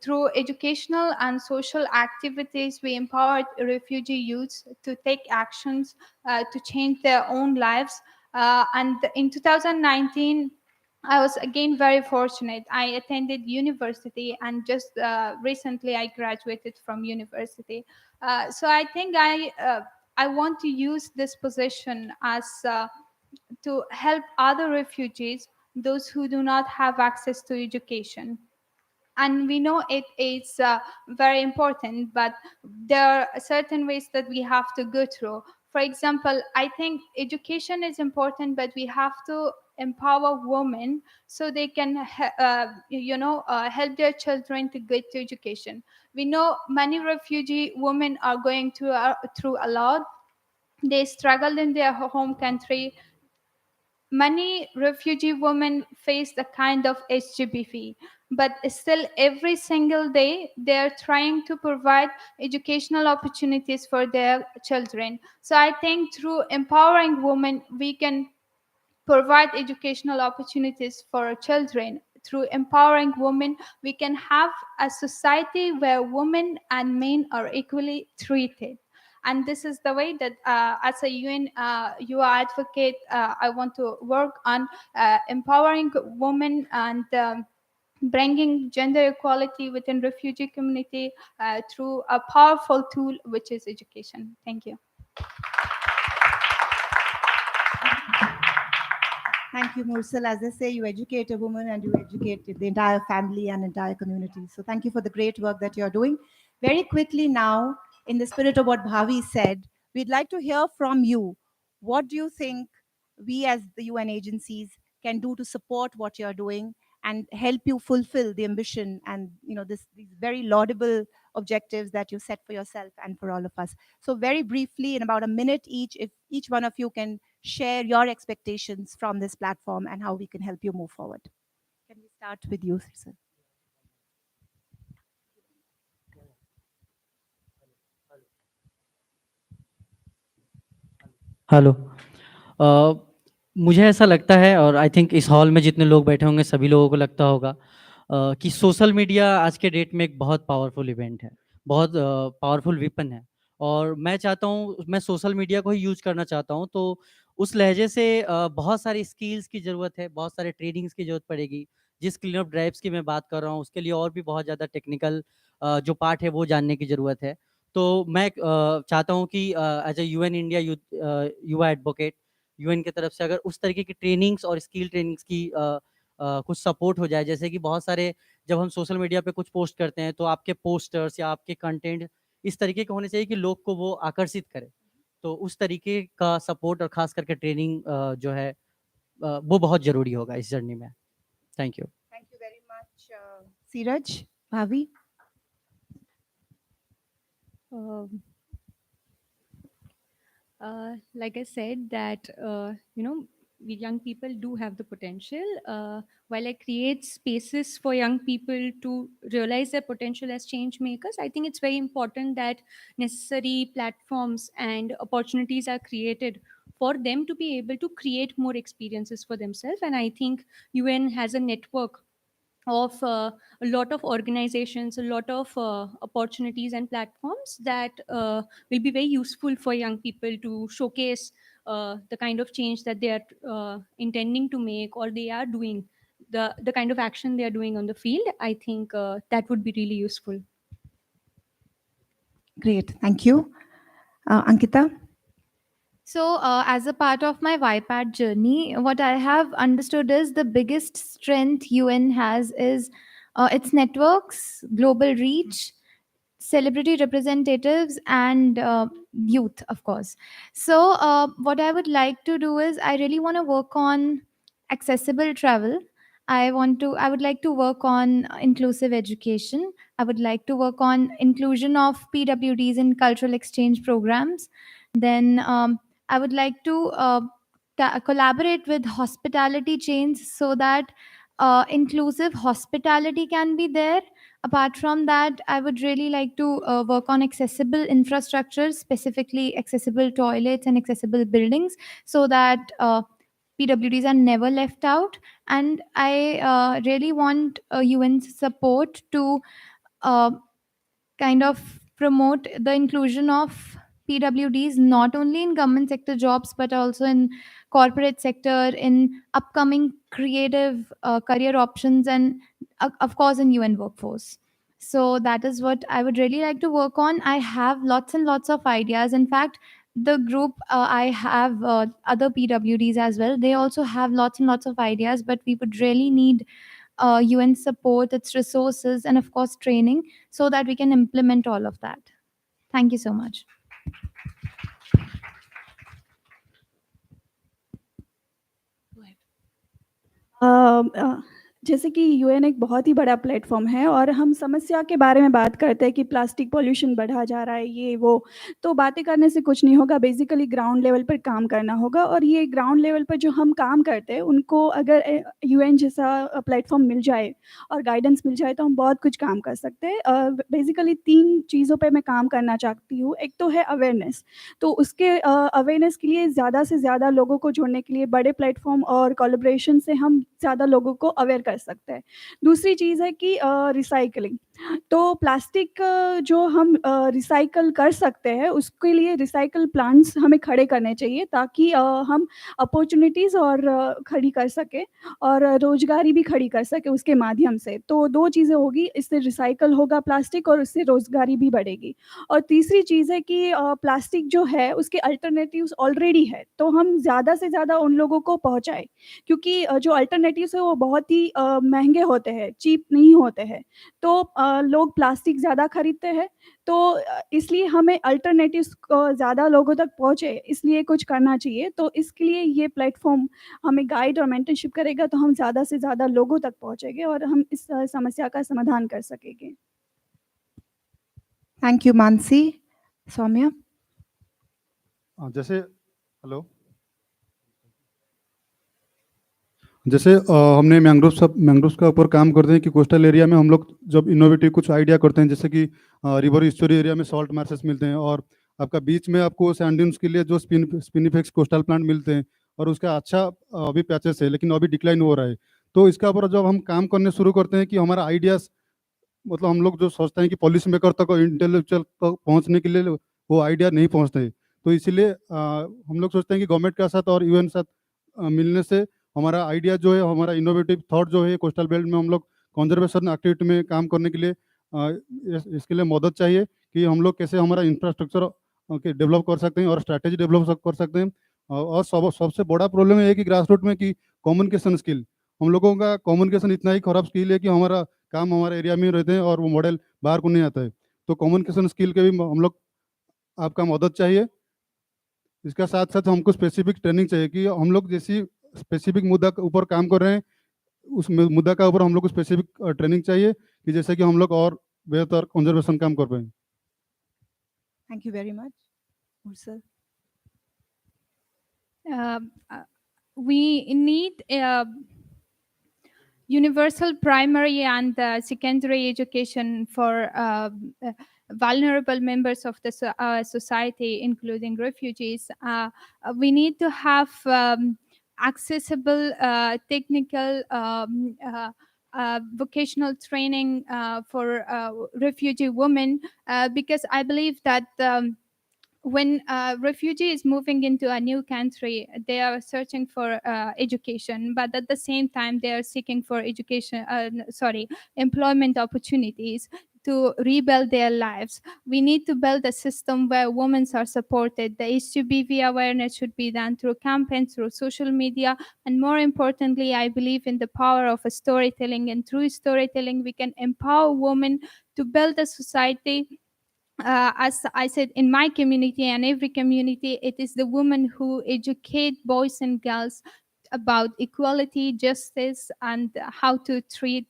through educational and social activities, we empowered refugee youths to take actions to change their own lives. And in 2019, I was again very fortunate. I attended university, and just recently I graduated from university. So I think I want to use this position as to help other refugees, those who do not have access to education. And we know it is very important, but there are certain ways that we have to go through. For example, I think education is important, but we have to empower women so they can help their children to get to education. We know many refugee women are going through a lot. They struggle in their home country. Many refugee women face the kind of HGBV, but still every single day they're trying to provide educational opportunities for their children. So I think through empowering women, we can provide educational opportunities for our children. Through empowering women, we can have a society where women and men are equally treated. And this is the way that, as a UN YuWaah advocate, I want to work on empowering women and bringing gender equality within refugee community through a powerful tool, which is education. Thank you. Thank you, Mursal. As they say, you educate a woman and you educate the entire family and entire community. So thank you for the great work that you're doing. Very quickly now, in the spirit of what Bhavi said, we'd like to hear from you. What do you think we as the UN agencies can do to support what you're doing? and help you fulfill the ambition and these very laudable objectives that you set for yourself and for all of us. So very briefly, in about a minute each, if each one of you can share your expectations from this platform and how we can help you move forward. Can we start with you, sir? Hello. मुझे ऐसा लगता है, और I think इस hall में जितने लोग बैठे होंगे सभी लोगों को लगता होगा कि सोशल मीडिया आज के डेट में एक बहुत पावरफुल इवेंट है, बहुत पावरफुल वेपन है। और मैं चाहता हूँ, मैं सोशल मीडिया को ही यूज़ करना चाहता हूँ। तो उस लहजे से बहुत सारी स्किल्स की ज़रूरत है, बहुत सारे ट्रेनिंग्स की ज़रूरत पड़ेगी। जिस क्लीन अप ड्राइव्स की मैं बात कर रहा हूँ उसके लिए और भी बहुत ज़्यादा टेक्निकल जो पार्ट है वो जानने की ज़रूरत है। तो मैं चाहता हूँ कि एज ए यूएन इंडिया युवा एडवोकेट, यूएन की तरफ से अगर उस तरीके की ट्रेनिंग्स और स्किल ट्रेनिंग्स की कुछ सपोर्ट हो जाए। जैसे कि बहुत सारे जब हम सोशल मीडिया पे कुछ पोस्ट करते हैं तो आपके पोस्टर्स या आपके कंटेंट इस तरीके के होने चाहिए कि लोग को वो आकर्षित करे। तो उस तरीके का सपोर्ट और खास करके ट्रेनिंग जो है वो बहुत ज़रूरी होगा इस जर्नी में। Thank you. Thank you very much, Siraj. Bhavi? Like I said, that we young people do have the potential. While I create spaces for young people to realize their potential as change makers, I think it's very important that necessary platforms and opportunities are created for them to be able to create more experiences for themselves. And I think UN has a network of a lot of organizations, a lot of opportunities and platforms that will be very useful for young people to showcase the kind of change that they are intending to make, or they are doing, the kind of action they are doing on the field. I think that would be really useful. Great, thank you. Ankita? So, as a part of my YPAD journey, what I have understood is the biggest strength UN has is its networks, global reach, celebrity representatives, and youth, of course. So, what I would like to do is I really want to work on accessible travel. I would like to work on inclusive education. I would like to work on inclusion of PWDs in cultural exchange programs. Then I would like to collaborate with hospitality chains so that inclusive hospitality can be there. Apart from that, I would really like to work on accessible infrastructure, specifically accessible toilets and accessible buildings, so that PWDs are never left out. And I really want UN's support to uh, kind of promote the inclusion of PWDs not only in government sector jobs but also in corporate sector, in upcoming creative career options, and of course in UN workforce. So that is what I would really like to work on. I have lots and lots of ideas. In fact, the group I have other PWDs as well. They also have lots and lots of ideas, but we would really need UN support, its resources, and of course training, so that we can implement all of that. Thank you so much. जैसे कि UN एक बहुत ही बड़ा platform है और हम समस्या के बारे में बात करते हैं कि प्लास्टिक पोल्यूशन बढ़ा जा रहा है, ये वो, तो बातें करने से कुछ नहीं होगा। बेसिकली ग्राउंड लेवल पर काम करना होगा, और ये ग्राउंड लेवल पर जो हम काम करते हैं उनको अगर यूएन जैसा प्लेटफॉर्म मिल जाए और गाइडेंस मिल जाए तो हम बहुत कुछ काम कर सकते हैं। बेसिकली 3 चीज़ों पे मैं काम करना चाहती हूँ। एक तो है अवेयरनेस, तो उसके अवेयरनेस के लिए ज़्यादा से ज़्यादा लोगों को जोड़ने के लिए बड़े प्लेटफॉर्म और कोलैबोरेशन से हम ज़्यादा लोगों को अवेयर कर सकते हैं। दूसरी चीज़ है कि रिसाइकलिंग, तो प्लास्टिक जो हम रिसाइकल कर सकते हैं उसके लिए रिसाइकल प्लांट्स हमें खड़े करने चाहिए, ताकि हम अपॉर्चुनिटीज़ और खड़ी कर सकें और रोज़गारी भी खड़ी कर सकें उसके माध्यम से। तो 2 चीज़ें होगी, इससे रिसाइकल होगा प्लास्टिक और उससे रोज़गारी भी बढ़ेगी। और तीसरी चीज़ है कि प्लास्टिक जो है उसके अल्टरनेटिव्स ऑलरेडी है, तो हम ज़्यादा से ज़्यादा उन लोगों को पहुँचाएँ, क्योंकि जो अल्टरनेटिव्स है वो बहुत ही महँगे होते हैं, चीप नहीं होते हैं। तो लोग प्लास्टिक ज़्यादा खरीदते हैं, तो इसलिए हमें अल्टरनेटिव्स ज़्यादा लोगों तक पहुँचे, इसलिए कुछ करना चाहिए। तो इसके लिए ये प्लेटफॉर्म हमें गाइड और मेंटरशिप करेगा, तो हम ज़्यादा से ज़्यादा लोगों तक पहुँचेंगे और हम इस समस्या का समाधान कर सकेंगे। Thank you, Mansi. Soumya? जैसे हेलो, जैसे हमने मैंग्रोव्स का ऊपर काम करते हैं कि कोस्टल एरिया में हम लोग जब इनोवेटिव कुछ आइडिया करते हैं, जैसे कि रिवर स्टोरी एरिया में सॉल्ट मार्शेस मिलते हैं, और आपका बीच में आपको सैंड ड्यून्स के लिए जो स्पिनिफेक्स कोस्टल प्लांट मिलते हैं, और उसका अच्छा अभी पैचेस है, लेकिन अभी डिक्लाइन हो रहा है। तो इसके ऊपर जब हम काम करने शुरू करते हैं कि हमारा आइडियाज, मतलब हम लोग जो सोचते हैं कि पॉलिसी मेकर तक इंटेलेक्चुअल तक पहुंचने के लिए वो आइडिया नहीं पहुंचते। तो इसीलिए हम लोग सोचते हैं कि गवर्नमेंट के साथ और यूएन साथ मिलने से हमारा आइडिया जो है, हमारा इनोवेटिव थॉट जो है, कोस्टल बेल्ट में हम लोग कंजर्वेशन एक्टिविटी में काम करने के लिए इसके लिए मदद चाहिए कि हम लोग कैसे हमारा इंफ्रास्ट्रक्चर के डेवलप कर सकते हैं और स्ट्रैटेजी डेवलप कर सकते हैं। और सबसे बड़ा प्रॉब्लम है कि ग्रास रूट में कि कम्युनिकेशन स्किल, हम लोगों का कम्युनिकेशन इतना ही खराब स्किल है कि हमारा काम हमारे एरिया में रहते हैं और वो मॉडल बाहर को नहीं आता है। तो कम्युनिकेशन स्किल के भी हम लोग आपका मदद चाहिए। इसका साथ साथ हमको स्पेसिफिक ट्रेनिंग चाहिए कि हम लोग जैसी स्पेसिफिक मुद्दा के ऊपर काम कर रहे हैं, उस मुद्दा का ऊपर हम लोग को स्पेसिफिक ट्रेनिंग चाहिए कि जैसे कि हम लोग और बेहतर कंजर्वेशन काम कर पाएँ। Thank you very much. Ursula? We need universal primary and secondary education for vulnerable members of the society, including refugees. We need to have accessible technical vocational training for refugee women, because I believe that when a refugee is moving into a new country, they are searching for education, but at the same time they are seeking for employment opportunities to rebuild their lives. We need to build a system where women are supported. The HGBV awareness should be done through campaigns, through social media, and more importantly, I believe in the power of a storytelling. And through storytelling, we can empower women to build a society. As I said, in my community and every community, it is the women who educate boys and girls about equality, justice, and how to treat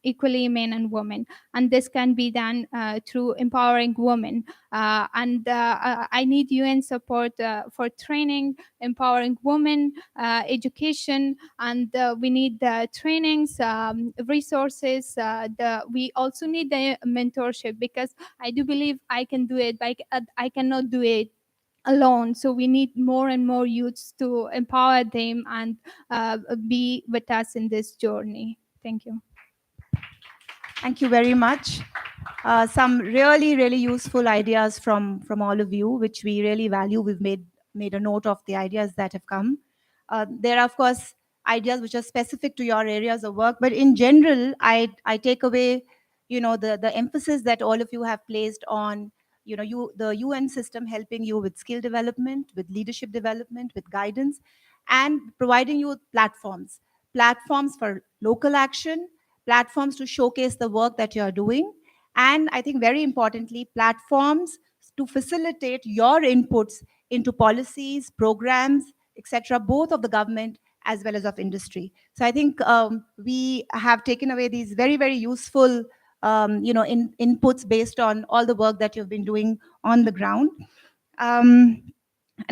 equally men and women. And this can be done through empowering women. I need UN support for training, empowering women, education, and we need the trainings, resources. We also need the mentorship, because I do believe I can do it, but I cannot do it alone. So we need more and more youths to empower them and be with us in this journey. Thank you. Thank you very much. Some really, really useful ideas from all of you, which we really value. We've made a note of the ideas that have come. There are, of course, ideas which are specific to your areas of work, but in general, I take away, the emphasis that all of you have placed on, the UN system helping you with skill development, with leadership development, with guidance, and providing you with platforms for local action, platforms to showcase the work that you're doing, and I think very importantly, platforms to facilitate your inputs into policies, programs, etc., both of the government as well as of industry. So I think we have taken away these very, very useful inputs based on all the work that you've been doing on the ground. And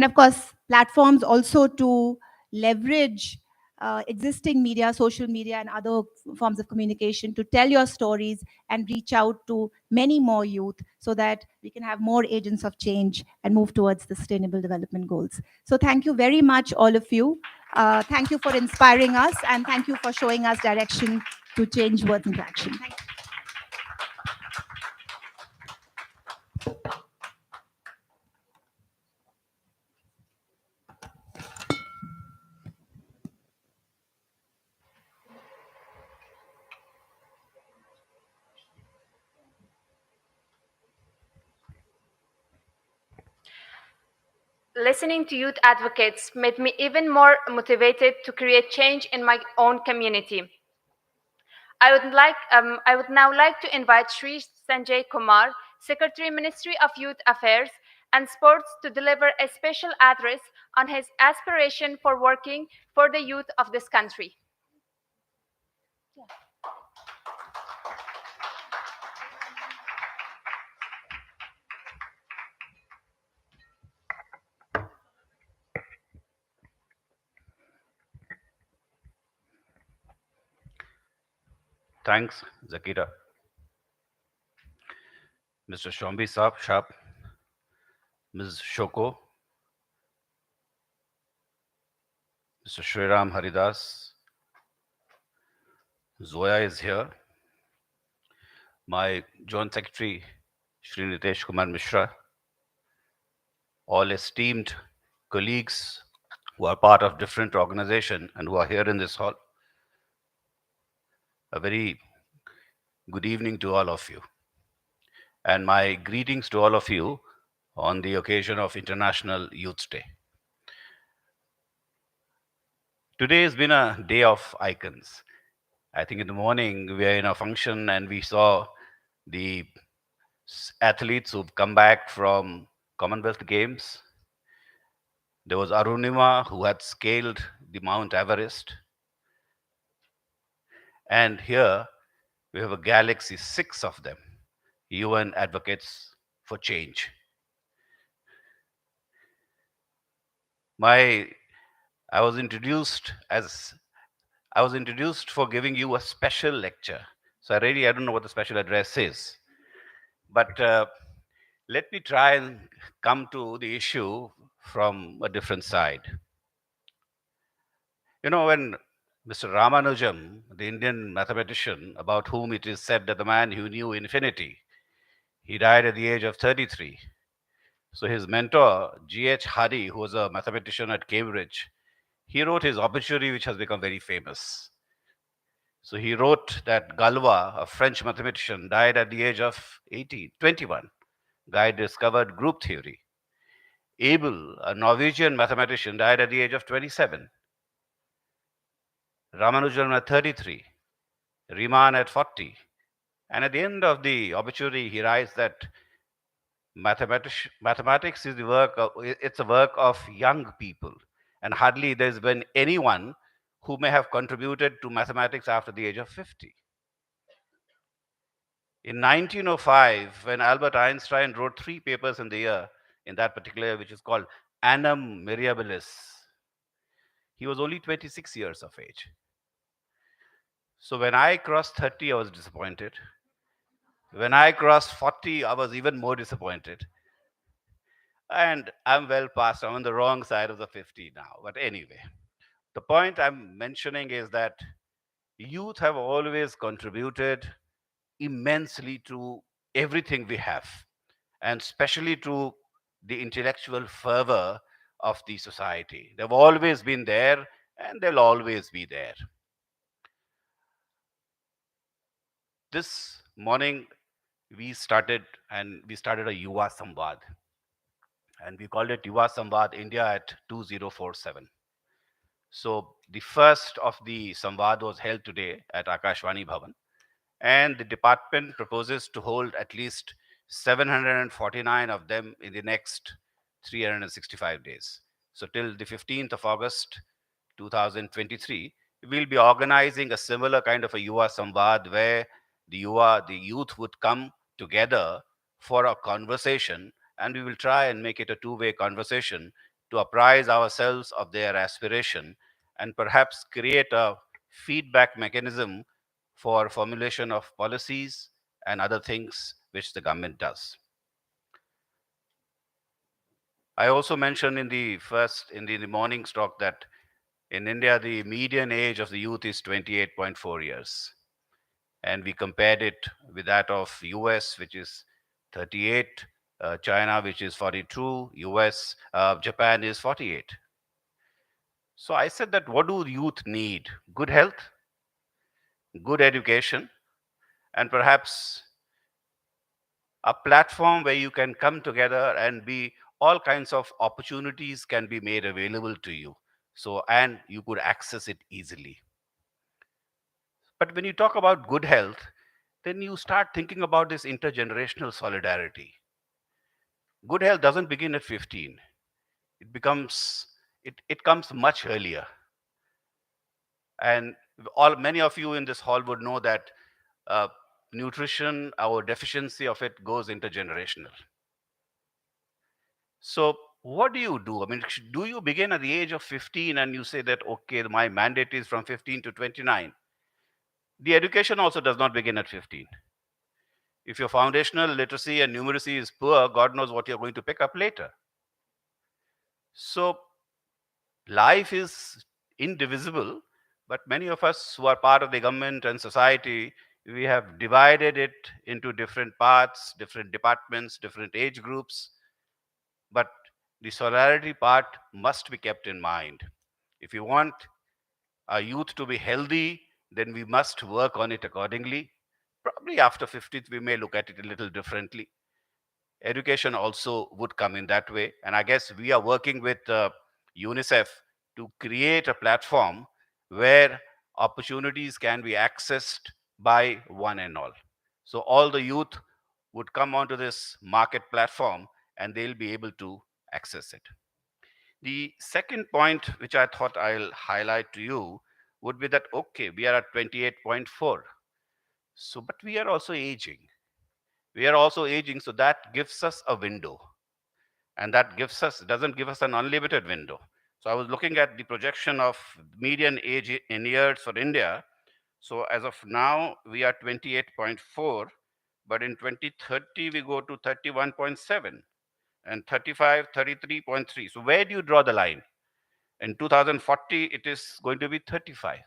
of course, platforms also to leverage existing media, social media, and other forms of communication to tell your stories and reach out to many more youth so that we can have more agents of change and move towards the sustainable development goals. So thank you very much, all of you. Thank you for inspiring us, and thank you for showing us direction to change words into action. Thank you. Listening to youth advocates made me even more motivated to create change in my own community. I would now like to invite Sri Sanjay Kumar, Secretary, Ministry of Youth Affairs and Sports, to deliver a special address on his aspiration for working for the youth of this country. Thanks, Zakira. Mr. Shombi Saab Shap, Ms. Shoko, Mr. Shriram Haridas, Zoya is here, my Joint Secretary, Shri Nitesh Kumar Mishra, all esteemed colleagues who are part of different organizations and who are here in this hall. A very good evening to all of you. And my greetings to all of you on the occasion of International Youth Day. Today has been a day of icons. I think in the morning we were in a function and we saw the athletes who've come back from Commonwealth Games. There was Arunima who had scaled the Mount Everest. And here we have a galaxy, 6 of them, UN Advocates for Change. I was introduced for giving you a special lecture. So I don't know what the special address is. But let me try and come to the issue from a different side. You know, when Mr. Ramanujam, the Indian mathematician, about whom it is said that the man who knew infinity, he died at the age of 33. So his mentor, G.H. Hari, who was a mathematician at Cambridge, he wrote his obituary, which has become very famous. So he wrote that Galois, a French mathematician, died at the age of 21. Guy discovered group theory. Abel, a Norwegian mathematician, died at the age of 27. Ramanujan at 33. Riemann at 40. And at the end of the obituary, he writes that mathematics is it's a work of young people. And hardly there's been anyone who may have contributed to mathematics after the age of 50. In 1905, when Albert Einstein wrote 3 papers in the year, in that particular year, which is called Annum Mirabilis, he was only 26 years of age. So when I crossed 30, I was disappointed. When I crossed 40, I was even more disappointed. And I'm well past, I'm on the wrong side of the 50 now. But anyway, the point I'm mentioning is that youth have always contributed immensely to everything we have, and especially to the intellectual fervor of the society. They've always been there, and they'll always be there. This morning, we started a YuWaah Samvad, and we called it YuWaah Samvad India at 2047. So the first of the Samvad was held today at Akashvani Bhavan, and the department proposes to hold at least 749 of them in the next 365 days. So till the 15th of August 2023, we'll be organizing a similar kind of a YuWaah Samvad where the youth would come together for a conversation, and we will try and make it a two-way conversation to apprise ourselves of their aspiration and perhaps create a feedback mechanism for formulation of policies and other things which the government does. I also mentioned in the morning talk that in India, the median age of the youth is 28.4 years. And we compared it with that of US, which is 38, China, which is 42, Japan is 48. So I said that what do youth need? Good health, good education, and perhaps a platform where you can come together and be all kinds of opportunities can be made available to you. So, and you could access it easily. But when you talk about good health, then you start thinking about this intergenerational solidarity. Good health doesn't begin at 15. It comes much earlier. And all many of you in this hall would know that uh, nutrition, our deficiency of it goes intergenerational. So what do you do? I mean, do you begin at the age of 15 and you say that, okay, my mandate is from 15 to 29? The education also does not begin at 15. If your foundational literacy and numeracy is poor, God knows what you're going to pick up later. So life is indivisible, but many of us who are part of the government and society, we have divided it into different parts, different departments, different age groups. But the solidarity part must be kept in mind. If you want our youth to be healthy, then we must work on it accordingly. Probably after 50th, we may look at it a little differently. Education also would come in that way. And I guess we are working with UNICEF to create a platform where opportunities can be accessed by one and all. So all the youth would come onto this market platform and they'll be able to access it. The second point, which I thought I'll highlight to you, would be that, okay, we are at 28.4. So, but we are also aging. We are also aging, so that gives us a window. And that doesn't give us an unlimited window. So I was looking at the projection of median age in years for India. So as of now, we are 28.4, but in 2030, we go to 31.7, and 35, 33.3. So where do you draw the line? In 2040, it is going to be 35.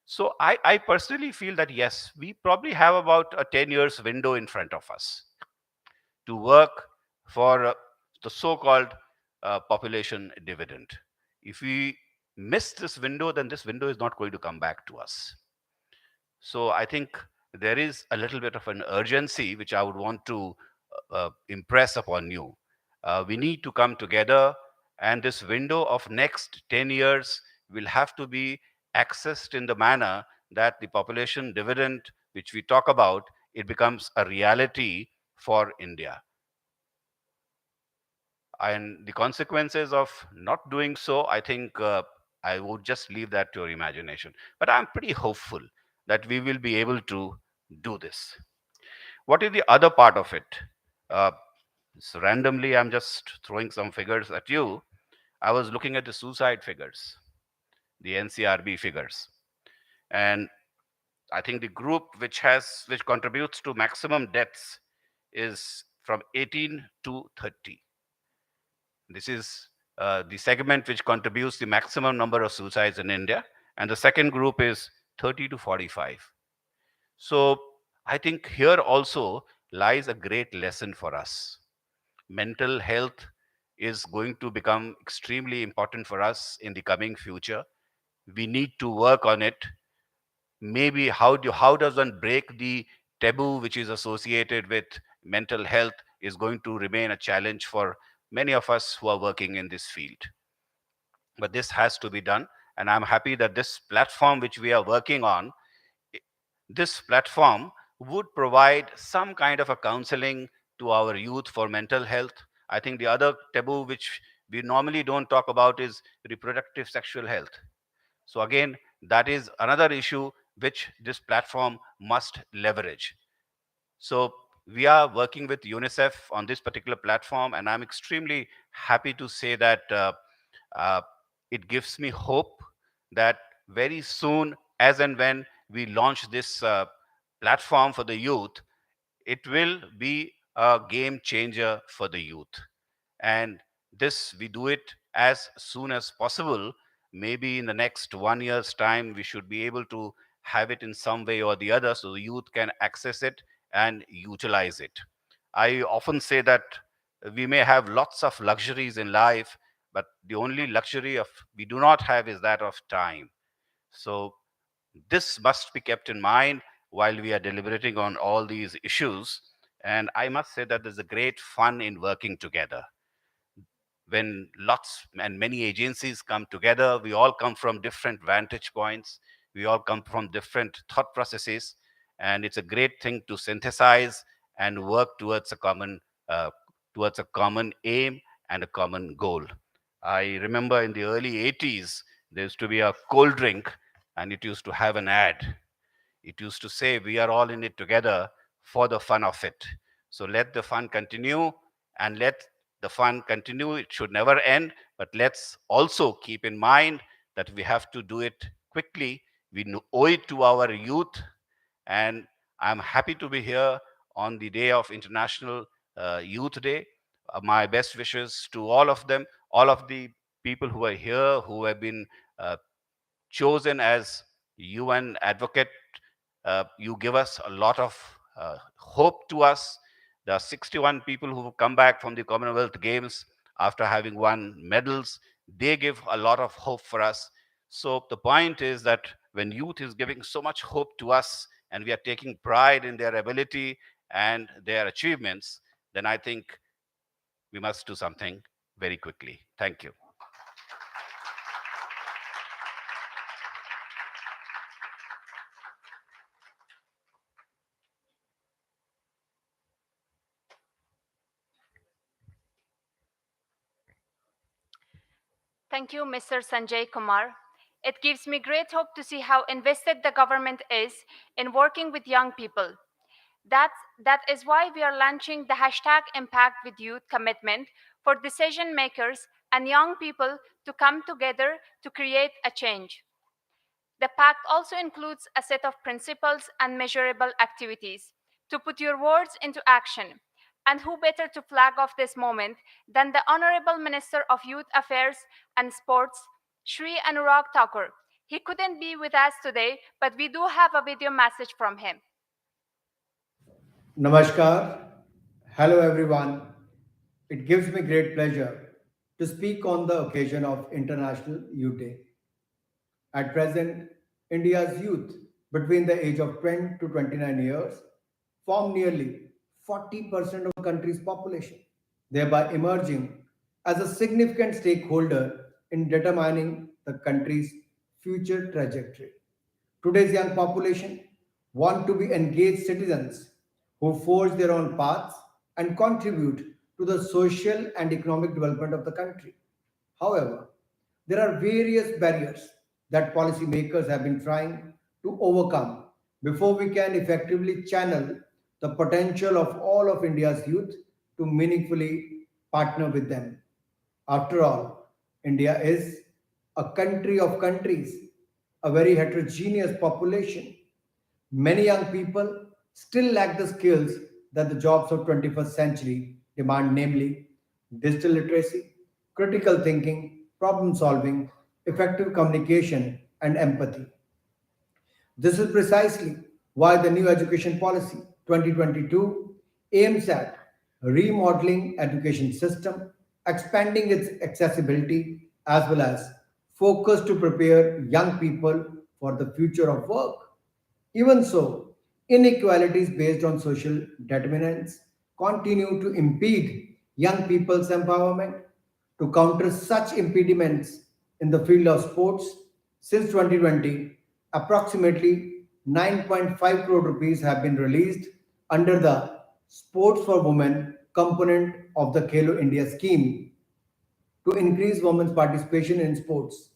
So I personally feel that yes, we probably have about a 10 years window in front of us to work for the so-called population dividend. If we miss this window, then this window is not going to come back to us. So I think there is a little bit of an urgency which I would want to impress upon you. We need to come together, and this window of next 10 years will have to be accessed in the manner that the population dividend, which we talk about, it becomes a reality for India. And the consequences of not doing so, I think I would just leave that to your imagination. But I'm pretty hopeful that we will be able to do this. What is the other part of it? So randomly, I'm just throwing some figures at you. I was looking at the suicide figures, the NCRB figures. And I think the group which contributes to maximum deaths is from 18 to 30. This is the segment which contributes the maximum number of suicides in India. And the second group is 30 to 45. So I think here also lies a great lesson for us. Mental health is going to become extremely important for us in the coming future. We need to work on it. Maybe how does one break the taboo which is associated with mental health is going to remain a challenge for many of us who are working in this field. But this has to be done, and I'm happy that this platform which we are working on, this platform would provide some kind of a counseling to our youth for mental health. I think the other taboo which we normally don't talk about is reproductive sexual health. So again, that is another issue which this platform must leverage. So we are working with UNICEF on this particular platform, and I'm extremely happy to say that uh, it gives me hope that very soon, as and when we launch this platform for the youth, it will be a game changer for the youth. And this, we do it as soon as possible. Maybe in the next 1 year's time, we should be able to have it in some way or the other so the youth can access it and utilize it. I often say that we may have lots of luxuries in life, but the only luxury of we do not have is that of time. So this must be kept in mind while we are deliberating on all these issues. And I must say that there's a great fun in working together. When lots and many agencies come together, we all come from different vantage points. We all come from different thought processes, and it's a great thing to synthesize and work uh, towards a common aim and a common goal. I remember in the early 80s, there used to be a cold drink, and it used to have an ad. It used to say, "We are all in it together for the fun of it." So let the fun continue, and let the fun continue. It should never end, but let's also keep in mind that we have to do it quickly. We owe it to our youth, and I'm happy to be here on the day of International Youth Day. My best wishes to all of them, all of the people who are here, who have been uh, chosen as UN advocate. You give us a lot of hope to us. There are 61 people who have come back from the Commonwealth Games after having won medals. They give a lot of hope for us. So the point is that when youth is giving so much hope to us, and we are taking pride in their ability and their achievements, then I think we must do something very quickly. Thank you. Thank you, Mr. Sanjay Kumar. It gives me great hope to see how invested the government is in working with young people. That is why we are launching the hashtag Impact with Youth commitment for decision makers and young people to come together to create a change. The pact also includes a set of principles and measurable activities to put your words into action. And who better to flag off this moment than the Honorable Minister of Youth Affairs and Sports, Shri Anurag Thakur. He couldn't be with us today, but we do have a video message from him. Namaskar. Hello, everyone. It gives me great pleasure to speak on the occasion of International Youth Day. At present, India's youth between the age of 20 to 29 years form nearly 40% of the country's population, thereby emerging as a significant stakeholder in determining the country's future trajectory. Today's young population want to be engaged citizens who forge their own paths and contribute to the social and economic development of the country. However, there are various barriers that policymakers have been trying to overcome before we can effectively channel the potential of all of India's youth to meaningfully partner with them. After all, India is a country of countries, a very heterogeneous population. Many young people still lack the skills that the jobs of 21st century demand, namely digital literacy, critical thinking, problem solving, effective communication, and empathy. This is precisely why the new education policy 2022 aims at remodeling education system, expanding its accessibility as well as focus to prepare young people for the future of work. Even so, inequalities based on social determinants continue to impede young people's empowerment. To counter such impediments in the field of sports, since 2020, approximately 9.5 crore rupees have been released under the Sports for Women component of the Khelo India scheme to increase women's participation in sports.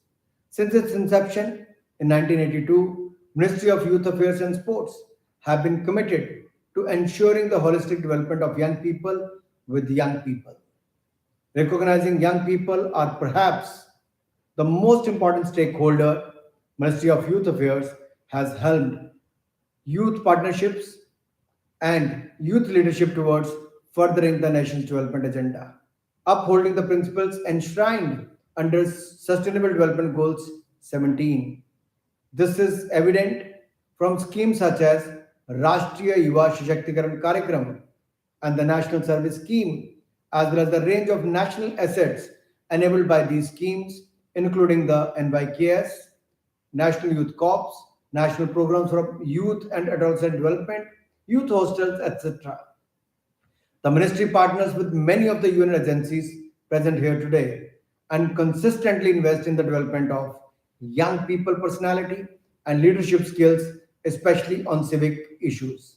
Since its inception in 1982, Ministry of Youth Affairs and Sports have been committed to ensuring the holistic development of young people with young people. Recognizing young people are perhaps the most important stakeholder. Ministry of Youth Affairs has helmed youth partnerships and youth leadership towards furthering the nation's development agenda, upholding the principles enshrined under Sustainable Development Goals 17. This is evident from schemes such as Rashtriya Yuva Sashaktikarana Karyakram and the National Service Scheme, as well as the range of national assets enabled by these schemes, including the NYKS, National Youth Corps, National Programs for Youth and Adolescent Development, youth hostels, etc. The ministry partners with many of the UN agencies present here today and consistently invest in the development of young people personality and leadership skills, especially on civic issues.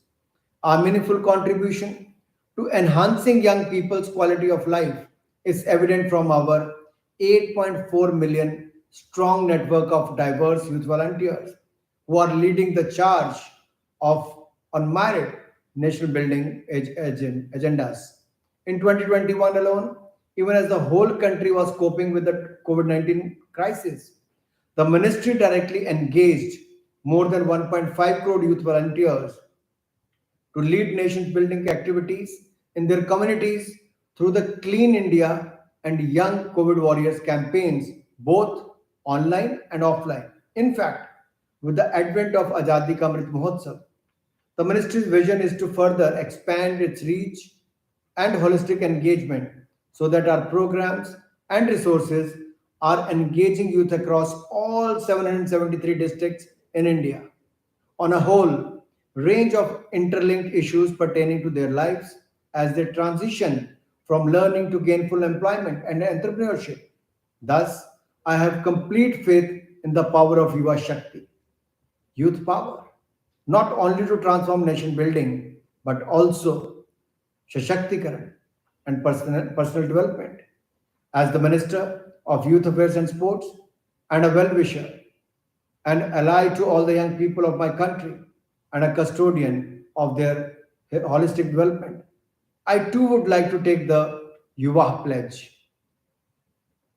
Our meaningful contribution to enhancing young people's quality of life is evident from our 8.4 million strong network of diverse youth volunteers who are leading the charge of unmarried nation building agendas. In 2021 alone, even as the whole country was coping with the COVID 19 crisis, the ministry directly engaged more than 1.5 crore youth volunteers to lead nation building activities in their communities through the Clean India and Young COVID Warriors campaigns, both online and offline. In fact, with the advent of Azadi Ka Amrit Mahotsav, the ministry's vision is to further expand its reach and holistic engagement so that our programs and resources are engaging youth across all 773 districts in India on a whole range of interlinked issues pertaining to their lives as they transition from learning to gainful employment and entrepreneurship. Thus, I have complete faith in the power of Yuva Shakti, youth power, not only to transform nation building, but also Shashaktikaran and personal development. As the Minister of Youth Affairs and Sports and a well-wisher and ally to all the young people of my country and a custodian of their holistic development, I too would like to take the Yuva pledge.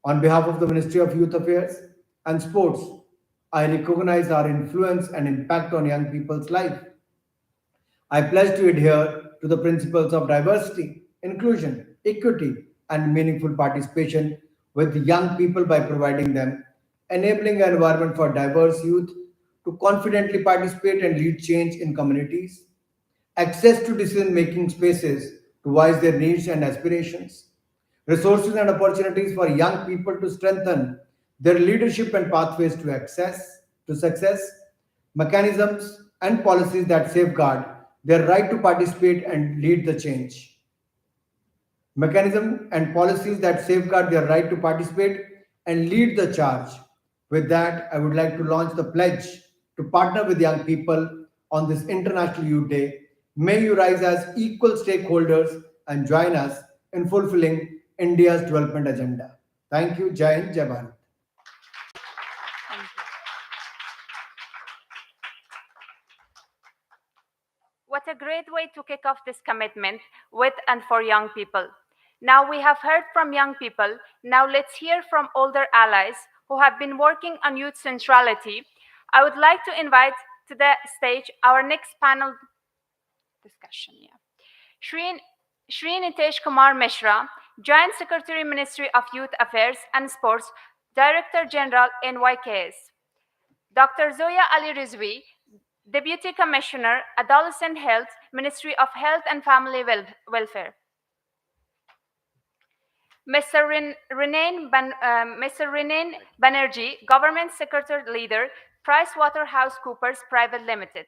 On behalf of the Ministry of Youth Affairs and Sports, I recognize our influence and impact on young people's life. I pledge to adhere to the principles of diversity, inclusion, equity, and meaningful participation with young people by providing them enabling an environment for diverse youth to confidently participate and lead change in communities, access to decision-making spaces to voice their needs and aspirations, resources and opportunities for young people to strengthen their leadership and pathways to success, mechanisms and policies that safeguard their right to participate and lead the change. Mechanism and policies that safeguard their right to participate and lead the charge. With that, I would like to launch the pledge to partner with young people on this International Youth Day. May you rise as equal stakeholders and join us in fulfilling India's development agenda. Thank you. Jai Hind, Jai Bharat. What a great way to kick off this commitment with and for young people. Now we have heard from young people. Now let's hear from older allies who have been working on youth centrality. I would like to invite to the stage our next panel discussion. Shri Nitesh Kumar Mishra, Joint Secretary, Ministry of Youth Affairs and Sports, Director General, NYKS. Dr. Zoya Ali Rizvi, Deputy Commissioner, Adolescent Health, Ministry of Health and Family Welfare. Mr. Renan Banerjee, Government Secretary Leader, PricewaterhouseCoopers Private Limited.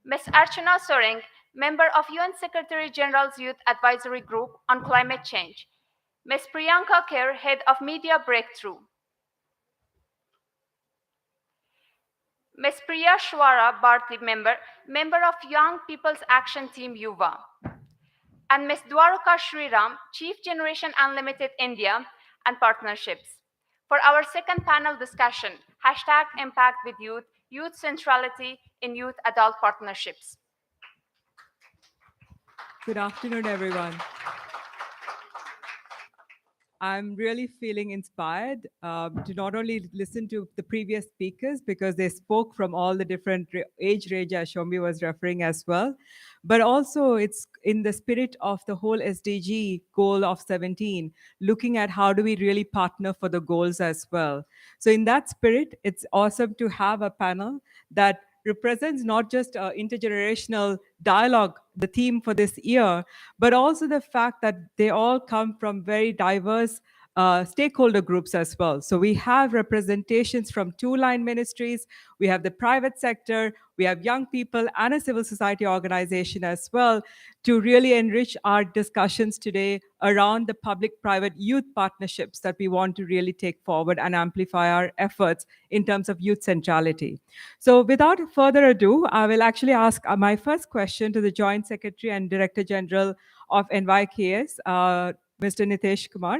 Ms. Archana Soring, Member of UN Secretary General's Youth Advisory Group on Climate Change. Ms. Priyanka Kher, Head of Media Breakthrough. Ms. Priya Shwara Bharti, Member of Young People's Action Team YuWaah. And Ms. Dwaraka Shriram, Chief Generation Unlimited India and Partnerships. For our second panel discussion, #Impact with Youth, Youth Centrality in Youth Adult Partnerships. Good afternoon, everyone. I'm really feeling inspired to not only listen to the previous speakers because they spoke from all the different age range as Shombi was referring as well, but also it's in the spirit of the whole SDG goal of 17, looking at how do we really partner for the goals as well. So in that spirit, it's awesome to have a panel that represents not just intergenerational dialogue, the theme for this year, but also the fact that they all come from very diverse stakeholder groups as well. So we have representations from two line ministries, we have the private sector, we have young people and a civil society organization as well to really enrich our discussions today around the public-private youth partnerships that we want to really take forward and amplify our efforts in terms of youth centrality. So without further ado, I will actually ask my first question to the Joint Secretary and Director General of NYKS, Mr. Nitesh Kumar.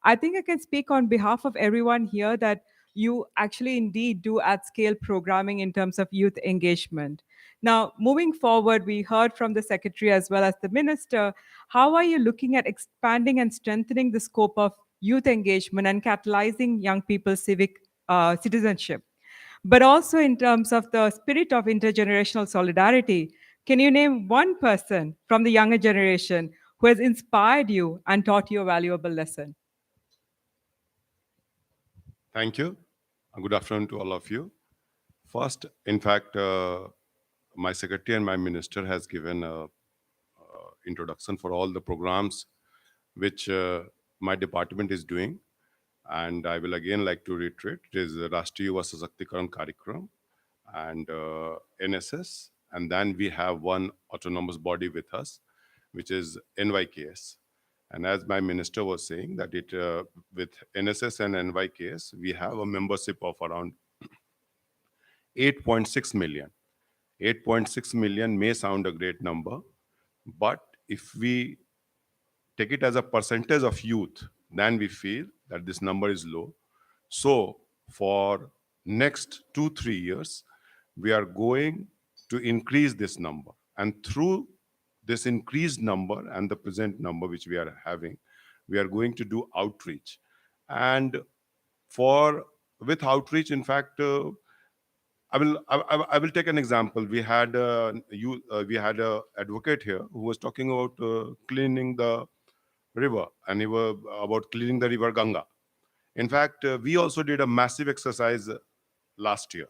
I think I can speak on behalf of everyone here that you actually indeed do at-scale programming in terms of youth engagement. Now, moving forward, we heard from the Secretary as well as the Minister, how are you looking at expanding and strengthening the scope of youth engagement and catalyzing young people's civic citizenship? But also in terms of the spirit of intergenerational solidarity, can you name one person from the younger generation who has inspired you and taught you a valuable lesson? Thank you. Good afternoon to all of you. First, in fact, my secretary and my minister has given a introduction for all the programs which my department is doing. And I will again like to reiterate, it is Rashtriya Yuva Sashaktikarana Karyakram and NSS. And then we have one autonomous body with us, which is NYKS. And as my minister was saying, that it with NSS and NYKS, we have a membership of around 8.6 million. 8.6 million may sound a great number, but if we take it as a percentage of youth, then we feel that this number is low. So for next 2-3 years, we are going to increase this number. And through this increased number and the present number which we are having, we are going to do outreach. And with outreach, in fact, I will take an example. We had a advocate here who was talking about cleaning the river, and he was about cleaning the river Ganga. In fact, we also did a massive exercise last year,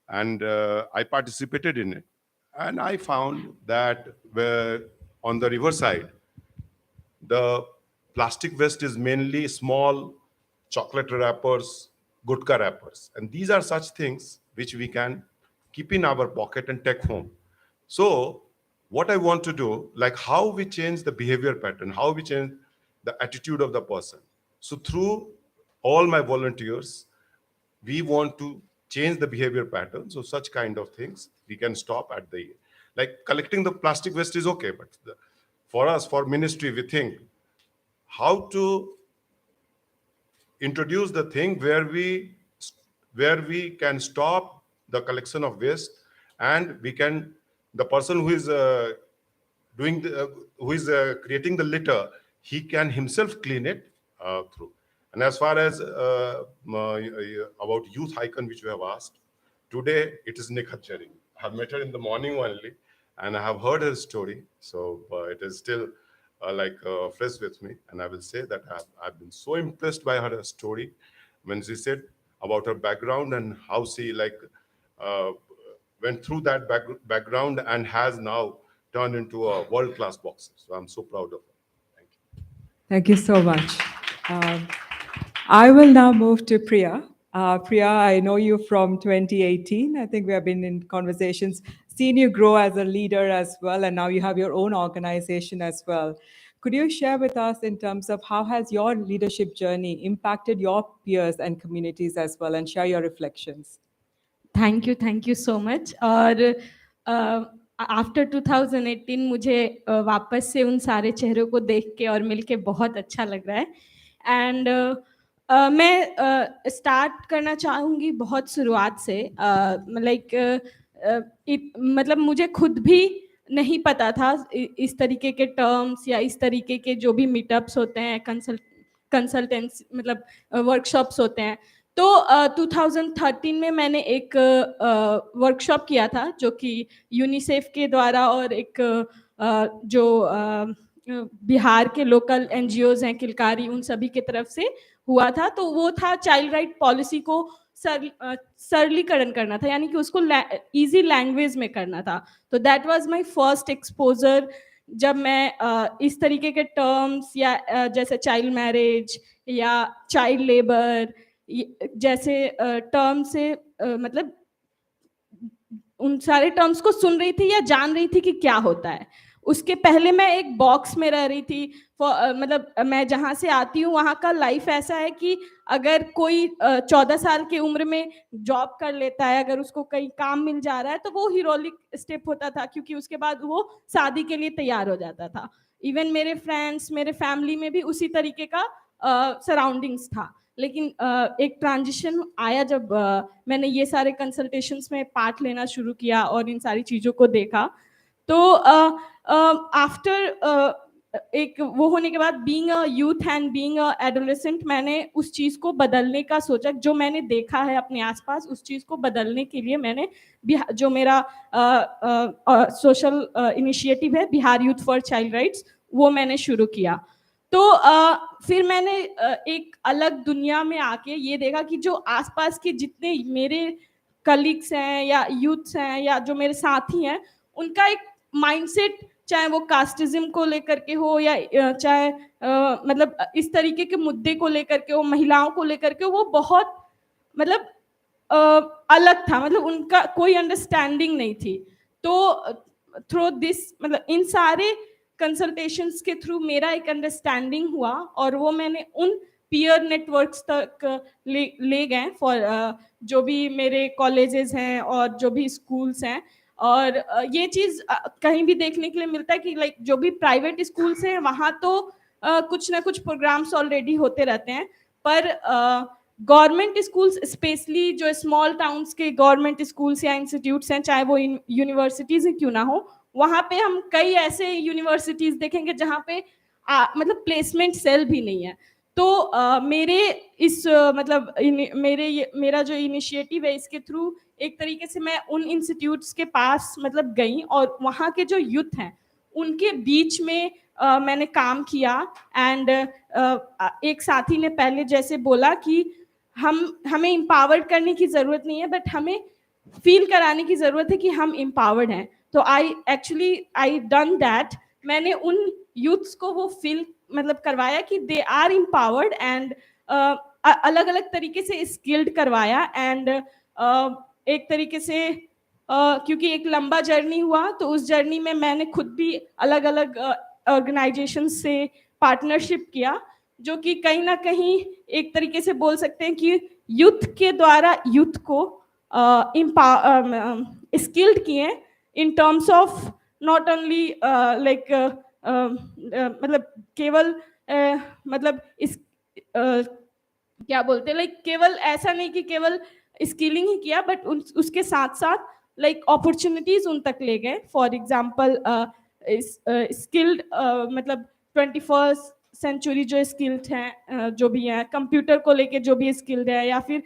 and I participated in it. And I found that on the riverside, the plastic waste is mainly small chocolate wrappers, gutka wrappers. And these are such things which we can keep in our pocket and take home. So what I want to do, like how we change the behavior pattern, how we change the attitude of the person. So through all my volunteers, we want to change the behavior pattern. So such kind of things we can stop at like collecting the plastic waste is okay, but for us, for ministry, we think how to introduce the thing where we can stop the collection of waste, and the person who is creating the litter, he can himself clean it through. And as far as about youth icon which you have asked, today it is Nikhat Jaring. I have met her in the morning only, and I have heard her story. So it is still fresh with me. And I will say that I've been so impressed by her story when she said about her background and how she went through that background and has now turned into a world-class boxer. So I'm so proud of her. Thank you so much. I will now move to Priya. Priya, I know you from 2018. I think we have been in conversations, seen you grow as a leader as well, and now you have your own organization as well. Could you share with us in terms of how has your leadership journey impacted your peers and communities as well, and share your reflections? Thank you so much. और after 2018 मुझे वापस से उन सारे चेहरों को देख के और मिल के बहुत अच्छा लग रहा है. एंड मैं स्टार्ट करना चाहूँगी बहुत शुरुआत से. मतलब मुझे खुद भी नहीं पता था इस तरीके के टर्म्स या इस तरीके के जो भी मीटअप्स होते हैं, कंसल्टेंसी मतलब वर्कशॉप्स होते हैं. तो 2013 में मैंने एक वर्कशॉप किया था जो कि यूनिसेफ के द्वारा और एक जो बिहार के लोकल एनजीओज हैं किलकारी, उन सभी की तरफ से हुआ था. तो वो था चाइल्ड राइट पॉलिसी को सरलीकरण करना था, यानी कि उसको इजी लैंग्वेज में करना था. तो that was my first exposure जब मैं इस तरीके के टर्म्स या जैसे चाइल्ड मैरिज या चाइल्ड लेबर जैसे टर्म से मतलब उन सारे टर्म्स को सुन रही थी या जान रही थी कि क्या होता है। उसके पहले मैं एक बॉक्स में रह रही थी। मतलब मैं जहाँ से आती हूँ वहाँ का लाइफ ऐसा है कि अगर कोई 14 साल की उम्र में जॉब कर लेता है, अगर उसको कहीं काम मिल जा रहा है तो वो हीरोइक स्टेप होता था, क्योंकि उसके बाद वो शादी के लिए तैयार हो जाता था। इवन मेरे फ्रेंड्स, मेरे फैमिली में भी उसी तरीके का सराउंडिंग्स था। लेकिन एक ट्रांजिशन आया जब मैंने ये सारे कंसल्टेशंस में पार्ट लेना शुरू किया और इन सारी चीज़ों को देखा। तो आफ्टर एक वो होने के बाद being a youth and being a adolescent, मैंने उस चीज़ को बदलने का सोचा। जो मैंने देखा है अपने आसपास, उस चीज़ को बदलने के लिए मैंने जो मेरा सोशल इनिशिएटिव है Bihar youth for child rights, वो मैंने शुरू किया। तो फिर मैंने एक अलग दुनिया में आके ये देखा कि जो आसपास के जितने मेरे कलीग्स हैं या यूथ्स हैं या जो मेरे साथी हैं, उनका एक माइंडसेट, चाहे वो कास्टिज्म को लेकर के हो या चाहे मतलब इस तरीके के मुद्दे को लेकर के हो, महिलाओं को लेकर के, वो बहुत मतलब अलग था। मतलब उनका कोई अंडरस्टैंडिंग नहीं थी। तो थ्रू दिस मतलब इन सारे कंसल्टेशंस के थ्रू मेरा एक अंडरस्टैंडिंग हुआ और वो मैंने उन पीयर नेटवर्क्स तक ले गए फॉर जो भी मेरे कॉलेजेस हैं और जो भी स्कूल्स हैं। और ये चीज़ कहीं भी देखने के लिए मिलता है कि लाइक जो भी प्राइवेट स्कूल्स हैं वहाँ तो कुछ ना कुछ प्रोग्राम्स ऑलरेडी होते रहते हैं, पर गवर्नमेंट स्कूल्स स्पेशली जो स्मॉल टाउन्स के गवर्नमेंट स्कूल्स या इंस्टीट्यूट्स हैं, चाहे वो यूनिवर्सिटीज़ ही क्यों ना हो, वहाँ पे हम कई ऐसे यूनिवर्सिटीज़ देखेंगे जहाँ पे मतलब प्लेसमेंट सेल भी नहीं है। तो मेरे इस मतलब मेरा जो इनिशिएटिव है, इसके थ्रू एक तरीके से मैं उन इंस्टीट्यूट्स के पास मतलब गई और वहाँ के जो यूथ हैं उनके बीच में मैंने काम किया। एंड एक साथी ने पहले जैसे बोला कि हमें एम्पावर्ड करने की ज़रूरत नहीं है, बट हमें फील कराने की ज़रूरत है कि हम एम्पावर्ड हैं। तो आई डन दैट। मैंने उन यूथ्स को वो फील मतलब करवाया कि दे आर एम्पावर्ड एंड अलग अलग तरीके से स्किल्ड करवाया। एंड एक तरीके से क्योंकि एक लंबा जर्नी हुआ, तो उस जर्नी में मैंने खुद भी अलग अलग ऑर्गेनाइजेशन से पार्टनरशिप किया, जो कि कहीं ना कहीं एक तरीके से बोल सकते हैं कि यूथ के द्वारा यूथ को स्किल्ड किए in terms of not only like मतलब केवल मतलब इस क्या बोलते हैं, लाइक केवल ऐसा नहीं कि केवल स्किलिंग ही किया, बट उसके साथ साथ लाइक अपॉर्चुनिटीज उन तक ले गए। फॉर एग्जांपल स्किल्ड मतलब 21st सेंचुरी जो स्किल्ड हैं जो भी हैं, कंप्यूटर को लेके जो भी स्किल्ड है, या फिर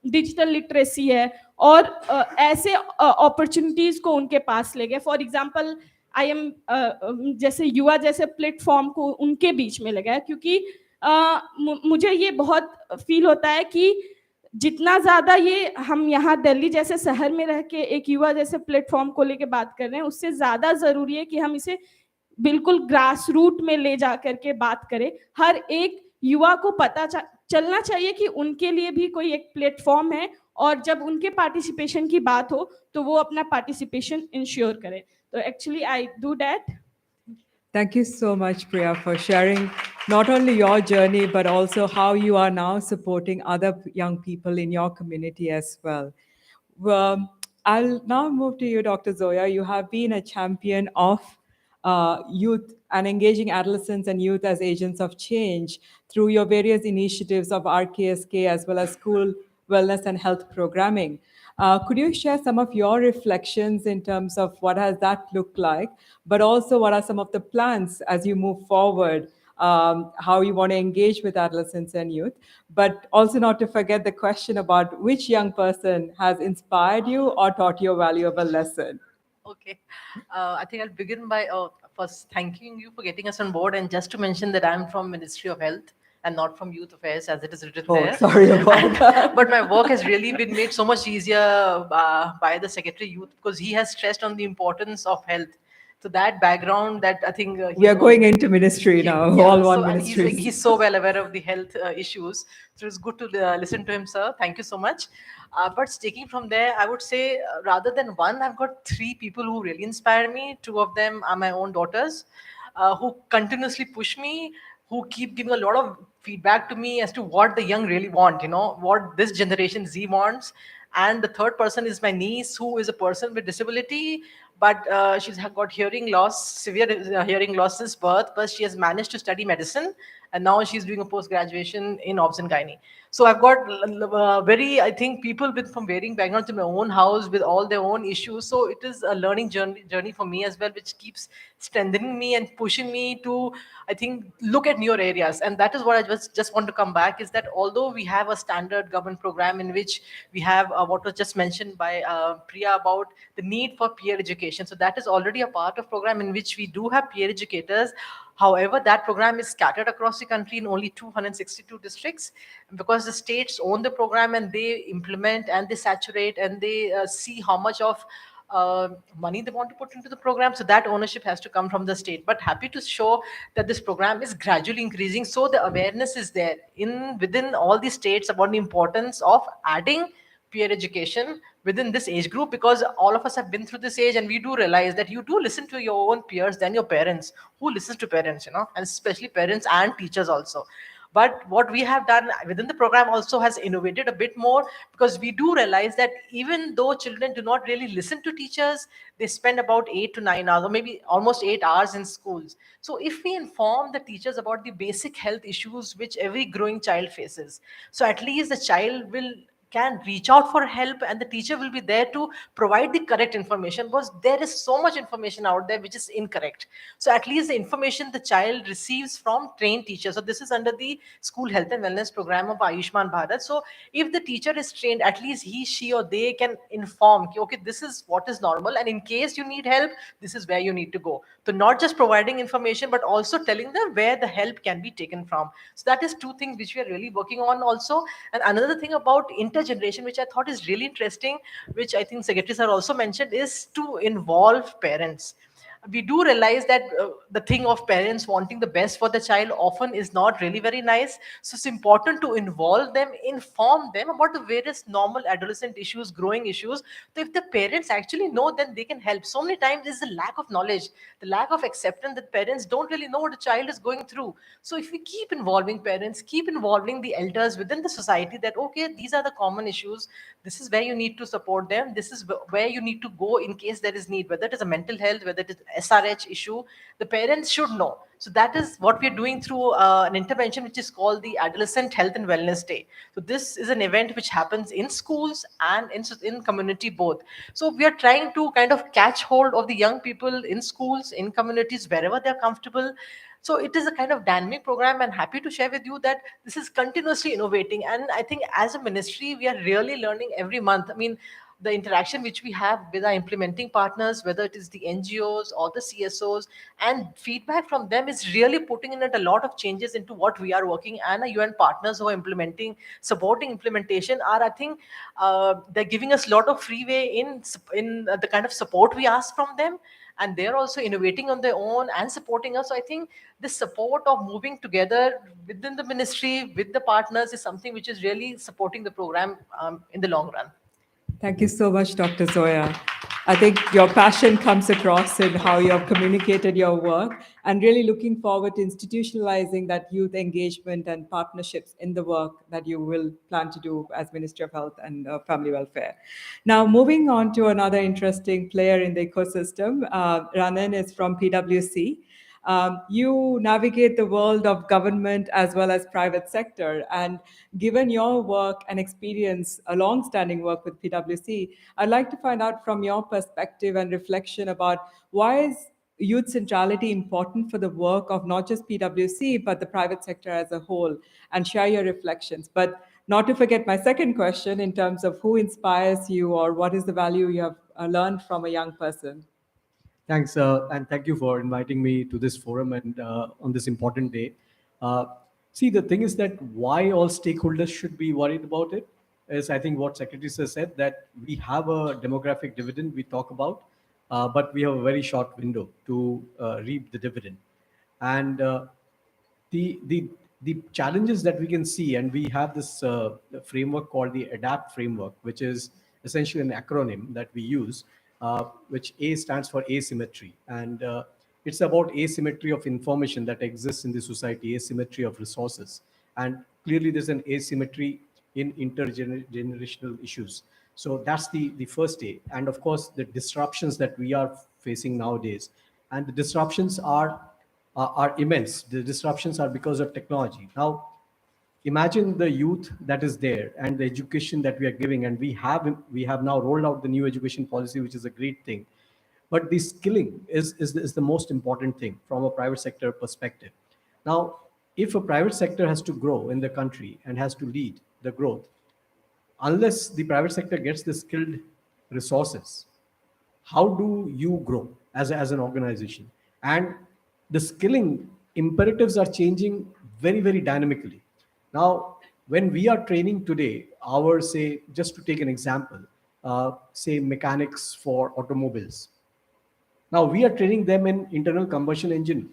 डिजिटल लिटरेसी है, और ऐसे अपॉर्चुनिटीज को उनके पास ले गए। फॉर एग्जांपल आई एम जैसे युवा जैसे प्लेटफॉर्म को उनके बीच में लगाया, क्योंकि मुझे ये बहुत फील होता है कि जितना ज़्यादा ये हम यहाँ दिल्ली जैसे शहर में रह के एक युवा जैसे प्लेटफॉर्म को लेके बात कर रहे हैं, उससे ज़्यादा ज़रूरी है कि हम इसे बिल्कुल ग्रास रूट में ले जा करके बात करें। हर एक युवा को पता चलना चाहिए कि उनके लिए भी कोई एक प्लेटफॉर्म है, और जब उनके पार्टिसिपेशन की बात हो तो वो अपना पार्टिसिपेशन इंश्योर करें। तो actually I do that. Thank you so much, Priya, for sharing not only your journey, but also how you are now supporting other young people in your community as well. I'll now move to you, Dr. Zoya. You have been a champion of youth and engaging adolescents and youth as agents of change through your various initiatives of RKSK as well as school wellness and health programming. Could you share some of your reflections in terms of what has that looked like, but also what are some of the plans as you move forward, how you want to engage with adolescents and youth, but also not to forget the question about which young person has inspired you or taught you a valuable lesson? Okay. I think I'll begin by first thanking you for getting us on board. And just to mention that I'm from Ministry of Health and not from Youth Affairs, as it is written there. Sorry about that. But my work has really been made so much easier by the Secretary Youth, because he has stressed on the importance of health. So that background, that I think We are going into ministry now, all one so, and ministries. he's so well aware of the health issues. So it's good to listen to him, sir. Thank you so much. But taking from there, I would say rather than one, I've got three people who really inspire me. Two of them are my own daughters, who continuously push me, who keep giving a lot of feedback to me as to what the young really want, what this generation Z wants. And the third person is my niece, who is a person with disability, but she's got hearing loss, severe hearing loss since birth, but she has managed to study medicine, and now she's doing a post-graduation in obs and gynae. So I've got I think, people with from varying backgrounds in my own house with all their own issues. So it is a learning journey for me as well, which keeps strengthening me and pushing me to, I think, look at newer areas. And that is what I just want to come back, is that although we have a standard government program in which we have what was just mentioned by Priya about the need for peer education. So that is already a part of program in which we do have peer educators. However, that program is scattered across the country in only 262 districts, because the states own the program and they implement and they saturate and they see how much of money they want to put into the program. So that ownership has to come from the state. But happy to show that this program is gradually increasing. So the awareness is there within all the states about the importance of adding peer education within this age group, because all of us have been through this age, and we do realize that you do listen to your own peers than your parents. Who listens to parents, and especially parents and teachers also. But what we have done within the program also has innovated a bit more, because we do realize that even though children do not really listen to teachers, they spend about 8 to 9 hours, or maybe almost 8 hours in schools. So if we inform the teachers about the basic health issues which every growing child faces, so at least the child can reach out for help, and the teacher will be there to provide the correct information, because there is so much information out there which is incorrect. So at least the information the child receives from trained teachers. So this is under the school health and wellness program of Ayushman Bharat. So if the teacher is trained, at least he, she or they can inform, okay, this is what is normal, and in case you need help, this is where you need to go. So not just providing information, but also telling them where the help can be taken from. So that is two things which we are really working on also. And another thing about intergeneration, which I thought is really interesting, which I think Secretary Sir also mentioned, is to involve parents. We do realize that the thing of parents wanting the best for the child often is not really very nice. So it's important to involve them, inform them about the various normal adolescent issues, growing issues. So if the parents actually know, then they can help. So many times is the lack of knowledge, the lack of acceptance, that parents don't really know what a child is going through. So if we keep involving parents, keep involving the elders within the society, that okay, these are the common issues, this is where you need to support them, this is where you need to go in case there is need, whether it is a mental health, whether it is SRH issue, the parents should know. So that is what we're doing through an intervention which is called the Adolescent Health and Wellness Day. So this is an event which happens in schools and in community both. So we are trying to kind of catch hold of the young people in schools, in communities, wherever they're comfortable. So it is a kind of dynamic program, and happy to share with you that this is continuously innovating. And I think as a ministry, we are really learning every month. I mean, the interaction which we have with our implementing partners, whether it is the NGOs or the CSOs, and feedback from them is really putting in it a lot of changes into what we are working. And our UN partners who are supporting implementation are, I think, they're giving us a lot of freeway in the kind of support we ask from them. And they're also innovating on their own and supporting us. So I think this support of moving together within the ministry with the partners is something which is really supporting the program in the long run. Thank you so much, Dr. Zoya. I think your passion comes across in how you have communicated your work, and really looking forward to institutionalizing that youth engagement and partnerships in the work that you will plan to do as Ministry of Health and Family Welfare. Now, moving on to another interesting player in the ecosystem, Ranan is from PwC. You navigate the world of government as well as private sector. And given your work and experience, a long-standing work with PwC, I'd like to find out from your perspective and reflection about why is youth centrality important for the work of not just PwC, but the private sector as a whole, and share your reflections. But not to forget my second question in terms of who inspires you, or what is the value you have learned from a young person. Thanks, and thank you for inviting me to this forum and on this important day. See, the thing is that why all stakeholders should be worried about it is, I think, what Secretary Sir said, that we have a demographic dividend we talk about. but we have a very short window to reap the dividend. And the the the challenges that we can see, and we have this framework called the ADAPT framework, which is essentially an acronym that we use, which A stands for asymmetry, and it's about asymmetry of information that exists in the society, asymmetry of resources, and clearly there's an asymmetry in intergenerational issues. So that's the first A, and of course the disruptions that we are facing nowadays, and the disruptions are immense. The disruptions are because of technology. Now, imagine the youth that is there and the education that we are giving, and we have now rolled out the new education policy, which is a great thing. But the skilling is the most important thing from a private sector perspective. Now, if a private sector has to grow in the country and has to lead the growth, unless the private sector gets the skilled resources, how do you grow as an organization? And the skilling imperatives are changing very, very dynamically. Now, when we are training today, our, say, just to take an example, say mechanics for automobiles. Now we are training them in internal combustion engine.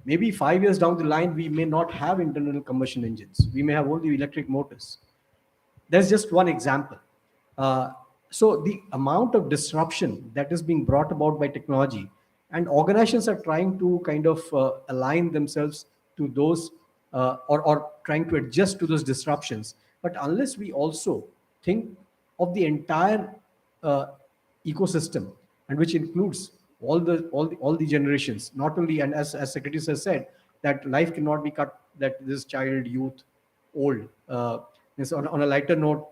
Maybe 5 years down the line, we may not have internal combustion engines. We may have only electric motors. There's just one example. So the amount of disruption that is being brought about by technology, and organizations are trying to kind of align themselves to those or trying to adjust to those disruptions. But unless we also think of the entire ecosystem, and which includes all the generations, not only, and as Secretary has said, that life cannot be cut, that this child, youth, old. On a lighter note,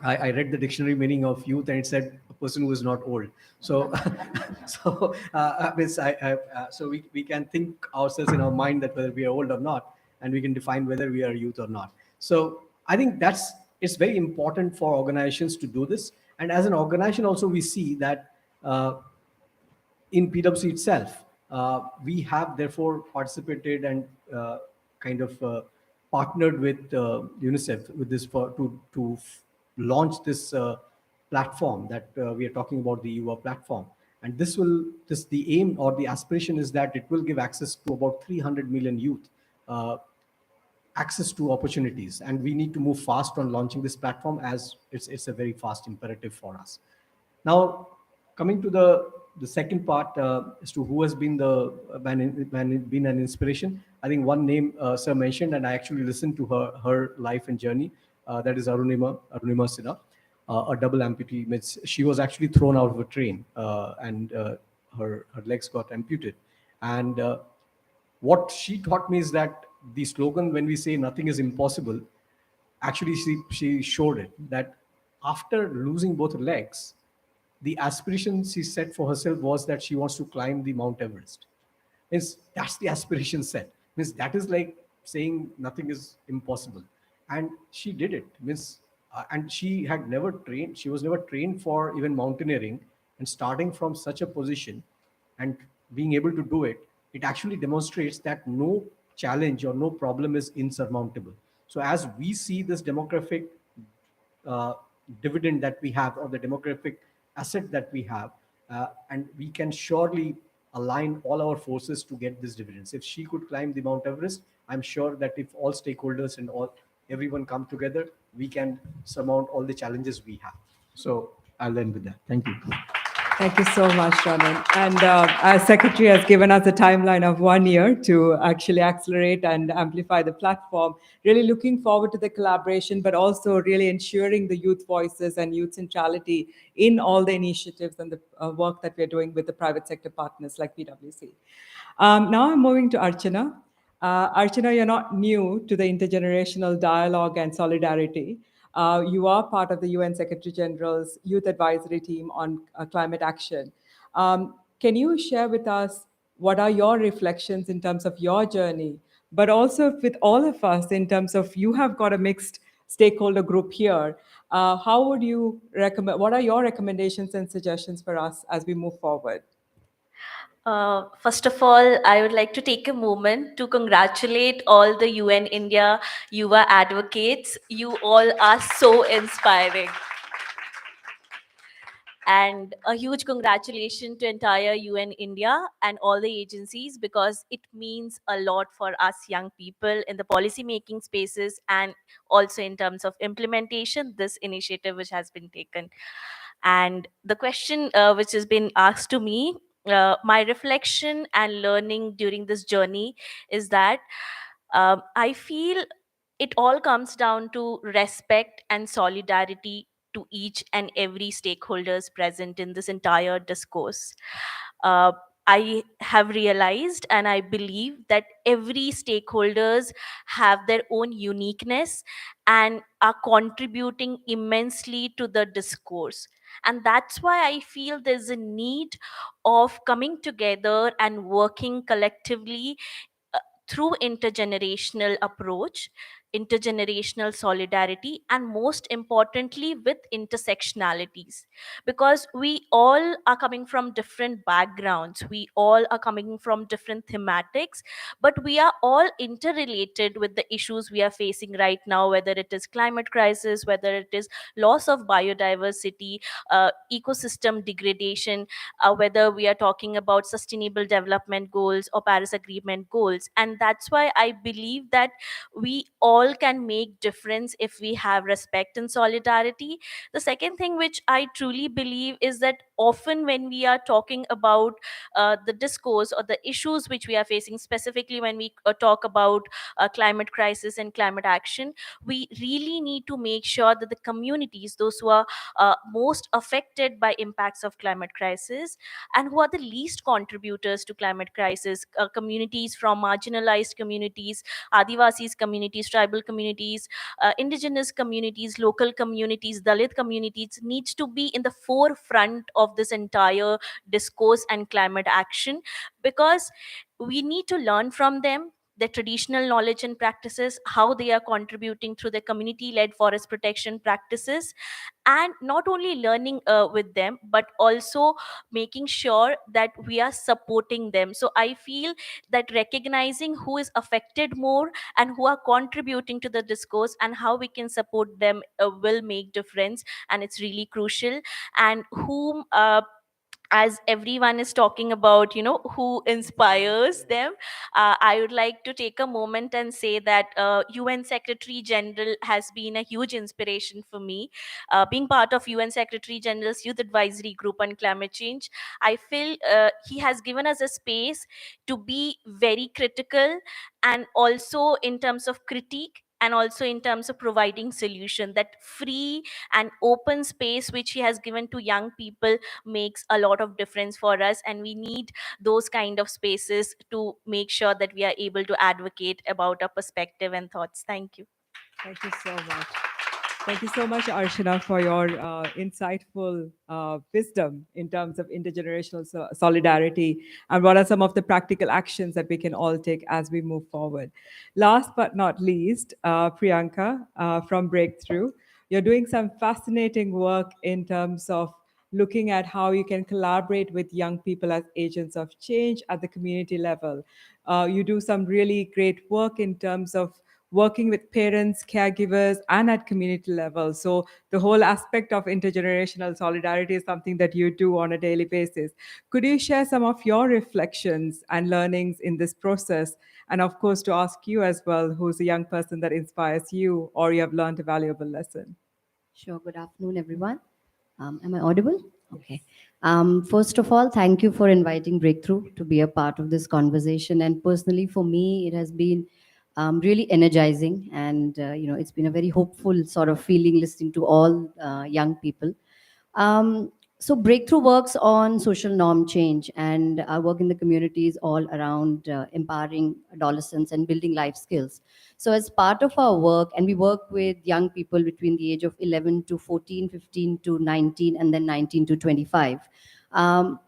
I read the dictionary meaning of youth, and it said a person who is not old. So, so we can think ourselves in our mind that whether we are old or not, and we can define whether we are youth or not. So I think it's very important for organizations to do this. And as an organization, also we see that in PwC itself, we have therefore participated and kind of partnered with UNICEF with this to launch this platform that we are talking about, the YuWaah platform. And the aim or the aspiration is that it will give access to about 300 million youth access to opportunities. And we need to move fast on launching this platform, as it's a very fast imperative for us. Now, coming to the second part as to who has been been an inspiration, I think one name Sir mentioned, and I actually listened to her life and journey. That is Arunima Sinha, a double amputee. Means she was actually thrown out of a train and her legs got amputated. And what she taught me is that the slogan, when we say nothing is impossible, actually she showed it, that after losing both her legs, the aspiration she set for herself was that she wants to climb the Mount Everest. That's the aspiration set. Means that is like saying nothing is impossible. And she did it. And she had never trained. She was never trained for even mountaineering. And starting from such a position and being able to do it, it actually demonstrates that no challenge or no problem is insurmountable. So as we see this demographic dividend that we have, or the demographic asset that we have, and we can surely align all our forces to get these dividends. If she could climb the Mount Everest, I'm sure that if all stakeholders and everyone come together, we can surmount all the challenges we have. So I'll end with that. Thank you. Thank you so much, Shannon. And our secretary has given us a timeline of 1 year to actually accelerate and amplify the platform. Really looking forward to the collaboration, but also really ensuring the youth voices and youth centrality in all the initiatives and the work that we're doing with the private sector partners like PwC. Now I'm moving to Archana. Archana, you're not new to the intergenerational dialogue and solidarity. You are part of the UN Secretary General's Youth Advisory Team on climate action. Can you share with us what are your reflections in terms of your journey, but also with all of us in terms of you have got a mixed stakeholder group here. How would you recommend, what are your recommendations and suggestions for us as we move forward? First of all, I would like to take a moment to congratulate all the UN India YuWaah Advocates. You all are so inspiring. And a huge congratulations to entire UN India and all the agencies, because it means a lot for us young people in the policy making spaces and also in terms of implementation, this initiative which has been taken. And the question which has been asked to me, my reflection and learning during this journey is that I feel it all comes down to respect and solidarity to each and every stakeholders present in this entire discourse. uh, I have realized and I believe that every stakeholders have their own uniqueness and are contributing immensely to the discourse. And that's why I feel there's a need of coming together and working collectively uh, through intergenerational approach, intergenerational solidarity, and most importantly with intersectionalities, because we all are coming from different backgrounds, we all are coming from different thematics, but we are all interrelated with the issues we are facing right now, whether it is climate crisis, whether it is loss of biodiversity, ecosystem degradation, whether we are talking about sustainable development goals or Paris Agreement goals. And that's why I believe that we all can make difference if we have respect and solidarity. The second thing which I truly believe is that often when we are talking about the discourse or the issues which we are facing, specifically when we talk about climate crisis and climate action, we really need to make sure that the communities, those who are most affected by impacts of climate crisis and who are the least contributors to climate crisis, communities from marginalized communities, Adivasis communities, tribal communities, indigenous communities, local communities, Dalit communities, needs to be in the forefront of this entire discourse and climate action, because we need to learn from them their traditional knowledge and practices, how they are contributing through their community-led forest protection practices, and not only learning with them, but also making sure that we are supporting them. So I feel that recognizing who is affected more and who are contributing to the discourse and how we can support them will make difference, and it's really crucial. And whom as everyone is talking about, who inspires them, I would like to take a moment and say that UN Secretary General has been a huge inspiration for me. Being part of UN Secretary General's Youth Advisory Group on climate change, I feel he has given us a space to be very critical, and also in terms of critique, and also in terms of providing solution. That free and open space which he has given to young people makes a lot of difference for us, and we need those kind of spaces to make sure that we are able to advocate about our perspective and thoughts. Thank you. Thank you so much. Thank you so much, Arshana, for your insightful wisdom in terms of intergenerational solidarity and what are some of the practical actions that we can all take as we move forward. Last but not least, Priyanka from Breakthrough. You're doing some fascinating work in terms of looking at how you can collaborate with young people as agents of change at the community level. You do some really great work in terms of working with parents, caregivers, and at community level. So the whole aspect of intergenerational solidarity is something that you do on a daily basis. Could you share some of your reflections and learnings in this process? And of course, to ask you as well, who's a young person that inspires you or you have learned a valuable lesson? Sure. Good afternoon, everyone. Am I audible? Okay. First of all, thank you for inviting Breakthrough to be a part of this conversation. And personally, for me, it has been really energizing, and it's been a very hopeful sort of feeling listening to all young people. So Breakthrough works on social norm change, and I work in the communities all around empowering adolescents and building life skills. So as part of our work, and we work with young people between the age of 11 to 14, 15 to 19, and then 19 to 25.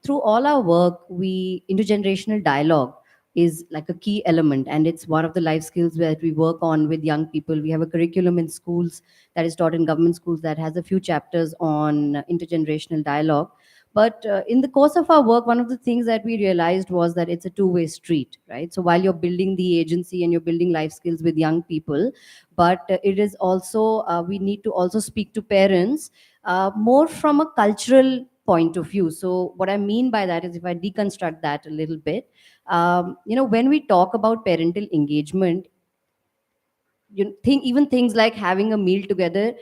Through all our work, intergenerational dialogue is like a key element, and it's one of the life skills that we work on with young people. We have a curriculum in schools that is taught in government schools that has a few chapters on intergenerational dialogue. But in the course of our work, one of the things that we realized was that it's a two-way street, right? So while you're building the agency and you're building life skills with young people, but it is also, we need to also speak to parents more from a cultural point of view. So what I mean by that is, if I deconstruct that a little bit, when we talk about parental engagement, think even things like having a meal together,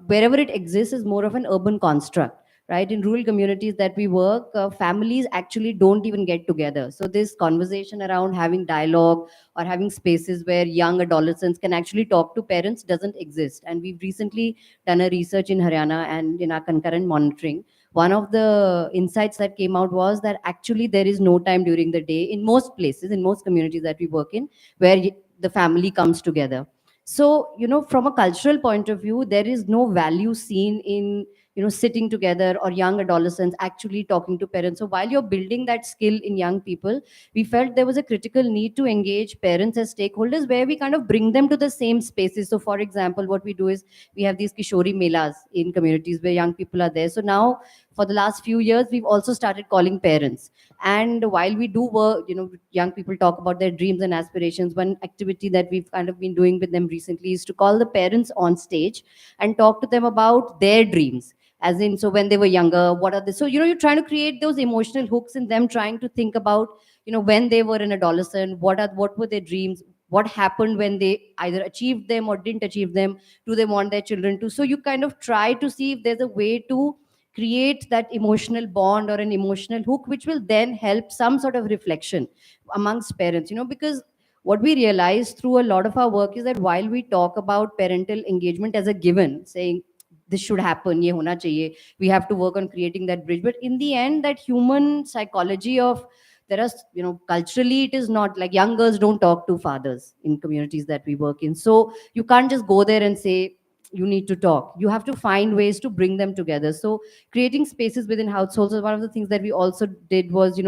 wherever it exists, is more of an urban construct, right? In rural communities that we work, families actually don't even get together. So this conversation around having dialogue or having spaces where young adolescents can actually talk to parents doesn't exist. And we've recently done a research in Haryana, and in our concurrent monitoring, one of the insights that came out was that actually there is no time during the day in most places, in most communities that we work in, where the family comes together. So from a cultural point of view, there is no value seen in sitting together or young adolescents actually talking to parents. So while you're building that skill in young people, we felt there was a critical need to engage parents as stakeholders, where we kind of bring them to the same spaces. So for example, what we do is we have these kishori melas in communities where young people are there. So now, for the last few years, we've also started calling parents. And while we do work, young people talk about their dreams and aspirations, one activity that we've kind of been doing with them recently is to call the parents on stage and talk to them about their dreams. As in, so when they were younger, what are the, so you're trying to create those emotional hooks in them, trying to think about, when they were an adolescent, what were their dreams, what happened when they either achieved them or didn't achieve them, do they want their children to. So you kind of try to see if there's a way to create that emotional bond or an emotional hook, which will then help some sort of reflection amongst parents. Because what we realize through a lot of our work is that while we talk about parental engagement as a given, saying this should happen, ye hona chahiye, we have to work on creating that bridge, but in the end, that human psychology of, there are, culturally, it is not like young girls don't talk to fathers in communities that we work in. So you can't just go there and say you need to talk. You have to find ways to bring them together. So creating spaces within households is one of the things that we also did. Was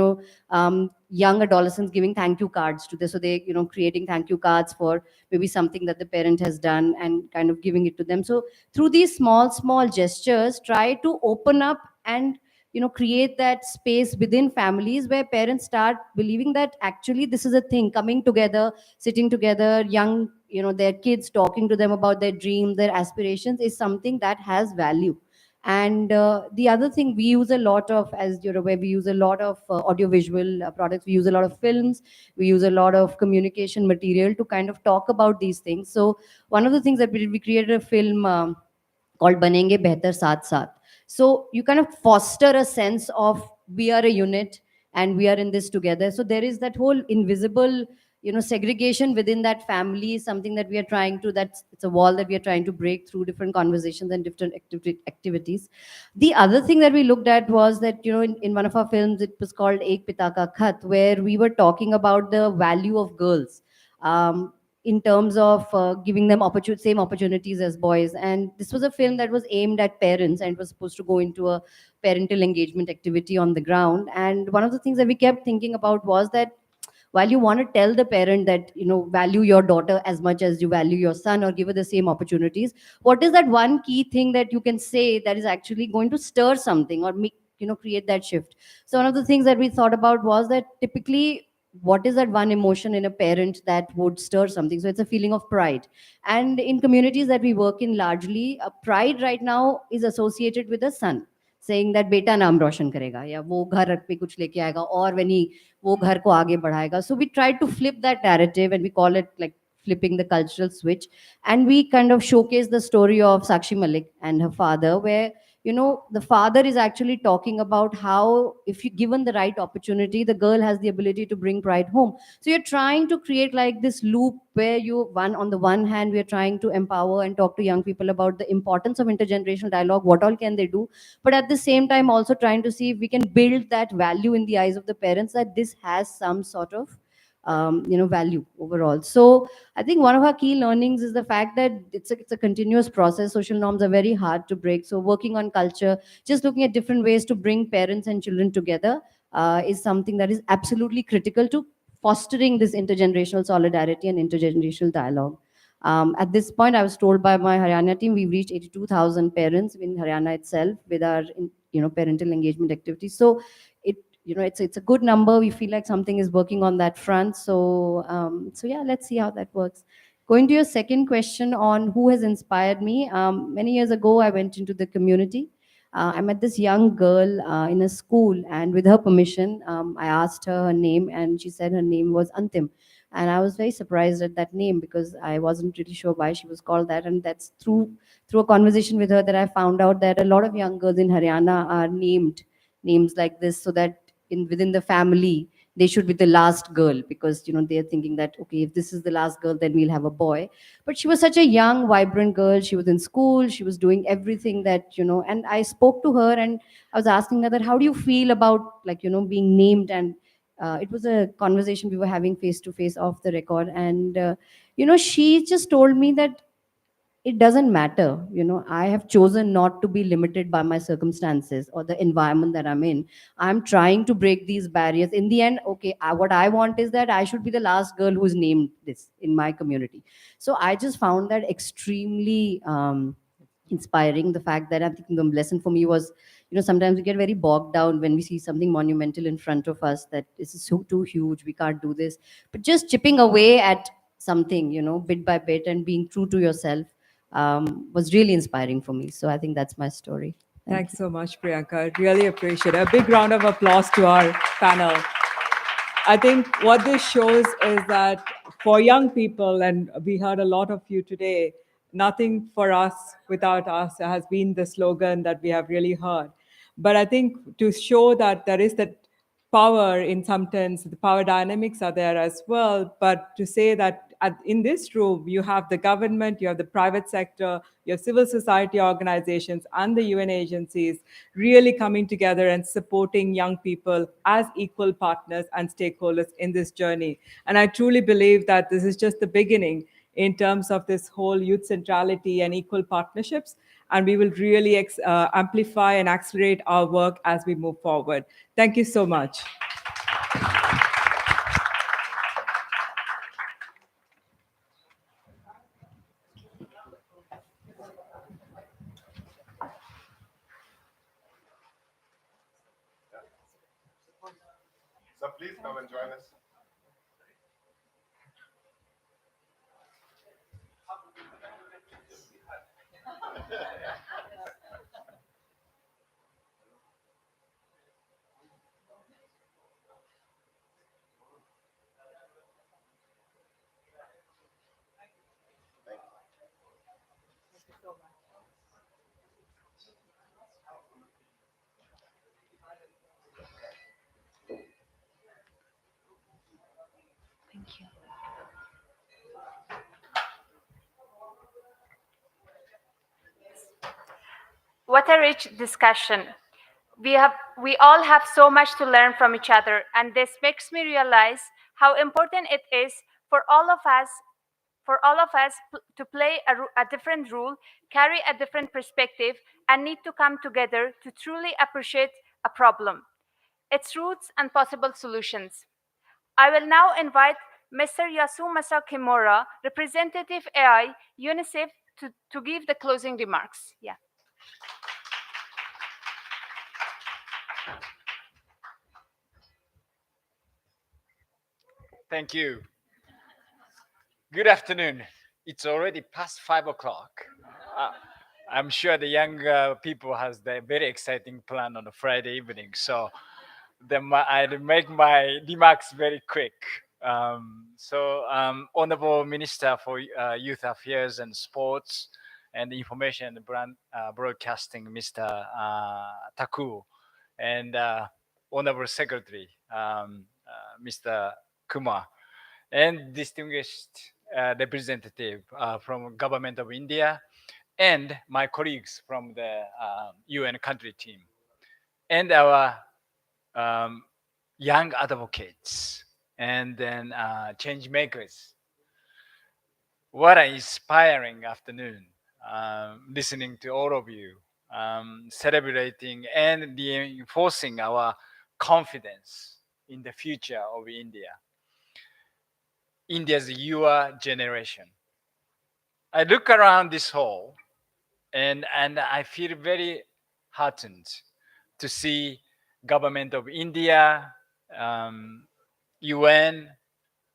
young adolescents giving thank you cards to this. So they creating thank you cards for maybe something that the parent has done, and kind of giving it to them. So through these small gestures, try to open up and create that space within families where parents start believing that actually this is a thing, coming together, sitting together, young, their kids, talking to them about their dreams, their aspirations, is something that has value. And the other thing we use a lot of, as you're aware, we use a lot of audiovisual products, we use a lot of films, we use a lot of communication material to kind of talk about these things. So one of the things that we did, we created a film called Banenge Behtar Saath Saath. So you kind of foster a sense of we are a unit and we are in this together. So there is that whole invisible, segregation within that family, something that we are trying to, that's, it's a wall that we are trying to break through different conversations and different activities. The other thing that we looked at was that, in one of our films, it was called Ek Pita Ka Khat, where we were talking about the value of girls. In terms of giving them same opportunities as boys. And this was a film that was aimed at parents, and it was supposed to go into a parental engagement activity on the ground. And one of the things that we kept thinking about was that while you want to tell the parent that value your daughter as much as you value your son, or give her the same opportunities, what is that one key thing that you can say that is actually going to stir something or make, create that shift? So one of the things that we thought about was that typically, what is that one emotion in a parent that would stir something? So it's a feeling of pride. And in communities that we work in, largely pride right now is associated with a son, saying that beta naam roshan karega, ya wo ghar pe kuch leke aayega, or when he wo ghar ko aage badhayega. So we tried to flip that narrative, and we call it like flipping the cultural switch. And we kind of showcase the story of Sakshi Malik and her father, where the father is actually talking about how, if you given the right opportunity, the girl has the ability to bring pride home. So you're trying to create like this loop where on the one hand, we are trying to empower and talk to young people about the importance of intergenerational dialogue, what all can they do, but at the same time also trying to see if we can build that value in the eyes of the parents, that this has some sort of value overall. So I think one of our key learnings is the fact that it's a continuous process. Social norms are very hard to break. So working on culture, just looking at different ways to bring parents and children together is something that is absolutely critical to fostering this intergenerational solidarity and intergenerational dialogue. At this point, I was told by my Haryana team, we've reached 82,000 parents in Haryana itself with our parental engagement activities. So it's a good number. We feel like something is working on that front. So yeah, let's see how that works. Going to your second question on who has inspired me. Many years ago, I went into the community I met this young girl in a school, and with her permission, I asked her name, and she said her name was Antim. And I was very surprised at that name because I wasn't really sure why she was called that. And that's through a conversation with her that I found out that a lot of young girls in Haryana are named names like this, so that in within the family they should be the last girl, because they're thinking that, okay, if this is the last girl, then we'll have a boy. But she was such a young, vibrant girl. She was in school, she was doing everything that and I spoke to her, and I was asking her that, how do you feel about, like, being named? And it was a conversation we were having face to face off the record. And she just told me that it doesn't matter. I have chosen not to be limited by my circumstances or the environment that I'm in. I'm trying to break these barriers. In the end, okay, what I want is that I should be the last girl who's named this in my community. So I just found that extremely inspiring. The fact that, I think the lesson for me was, sometimes we get very bogged down when we see something monumental in front of us, that this is so too huge, we can't do this. But just chipping away at something, bit by bit, and being true to yourself, was really inspiring for me. So I think that's my story. Thanks so much, Priyanka. Really appreciate it. A big round of applause to our panel. I think what this shows is that for young people, and we heard a lot of you today, nothing for us without us has been the slogan that we have really heard. But I think to show that there is that power in some sense, the power dynamics are there as well. But to say that in this room, you have the government, you have the private sector, your civil society organizations, and the UN agencies really coming together and supporting young people as equal partners and stakeholders in this journey. And I truly believe that this is just the beginning in terms of this whole youth centrality and equal partnerships. And we will really amplify and accelerate our work as we move forward. Thank you so much. So please come and join us. Thank you. What a rich discussion. We all have so much to learn from each other, and this makes me realize how important it is for all of us to play a different role, carry a different perspective, and need to come together to truly appreciate a problem, its roots, and possible solutions. I will now invite Mr. Yasumasa Kimura, representative AI, UNICEF, to give the closing remarks. Yeah. Thank you. Good afternoon. It's already past 5 o'clock. Uh, I'm sure the young people has the very exciting plan on a Friday evening. So I'll make my remarks very quick. Honorable Minister for Youth Affairs and Sports and Information and Broadcasting, Mr. Taku, and Honorable Secretary, Mr. Kumar, and distinguished representative from Government of India, and my colleagues from the UN country team, and our young advocates, and then change makers. What an inspiring afternoon listening to all of you, celebrating and reinforcing our confidence in the future of India. India's your generation. I look around this hall and I feel very heartened to see government of India, UN,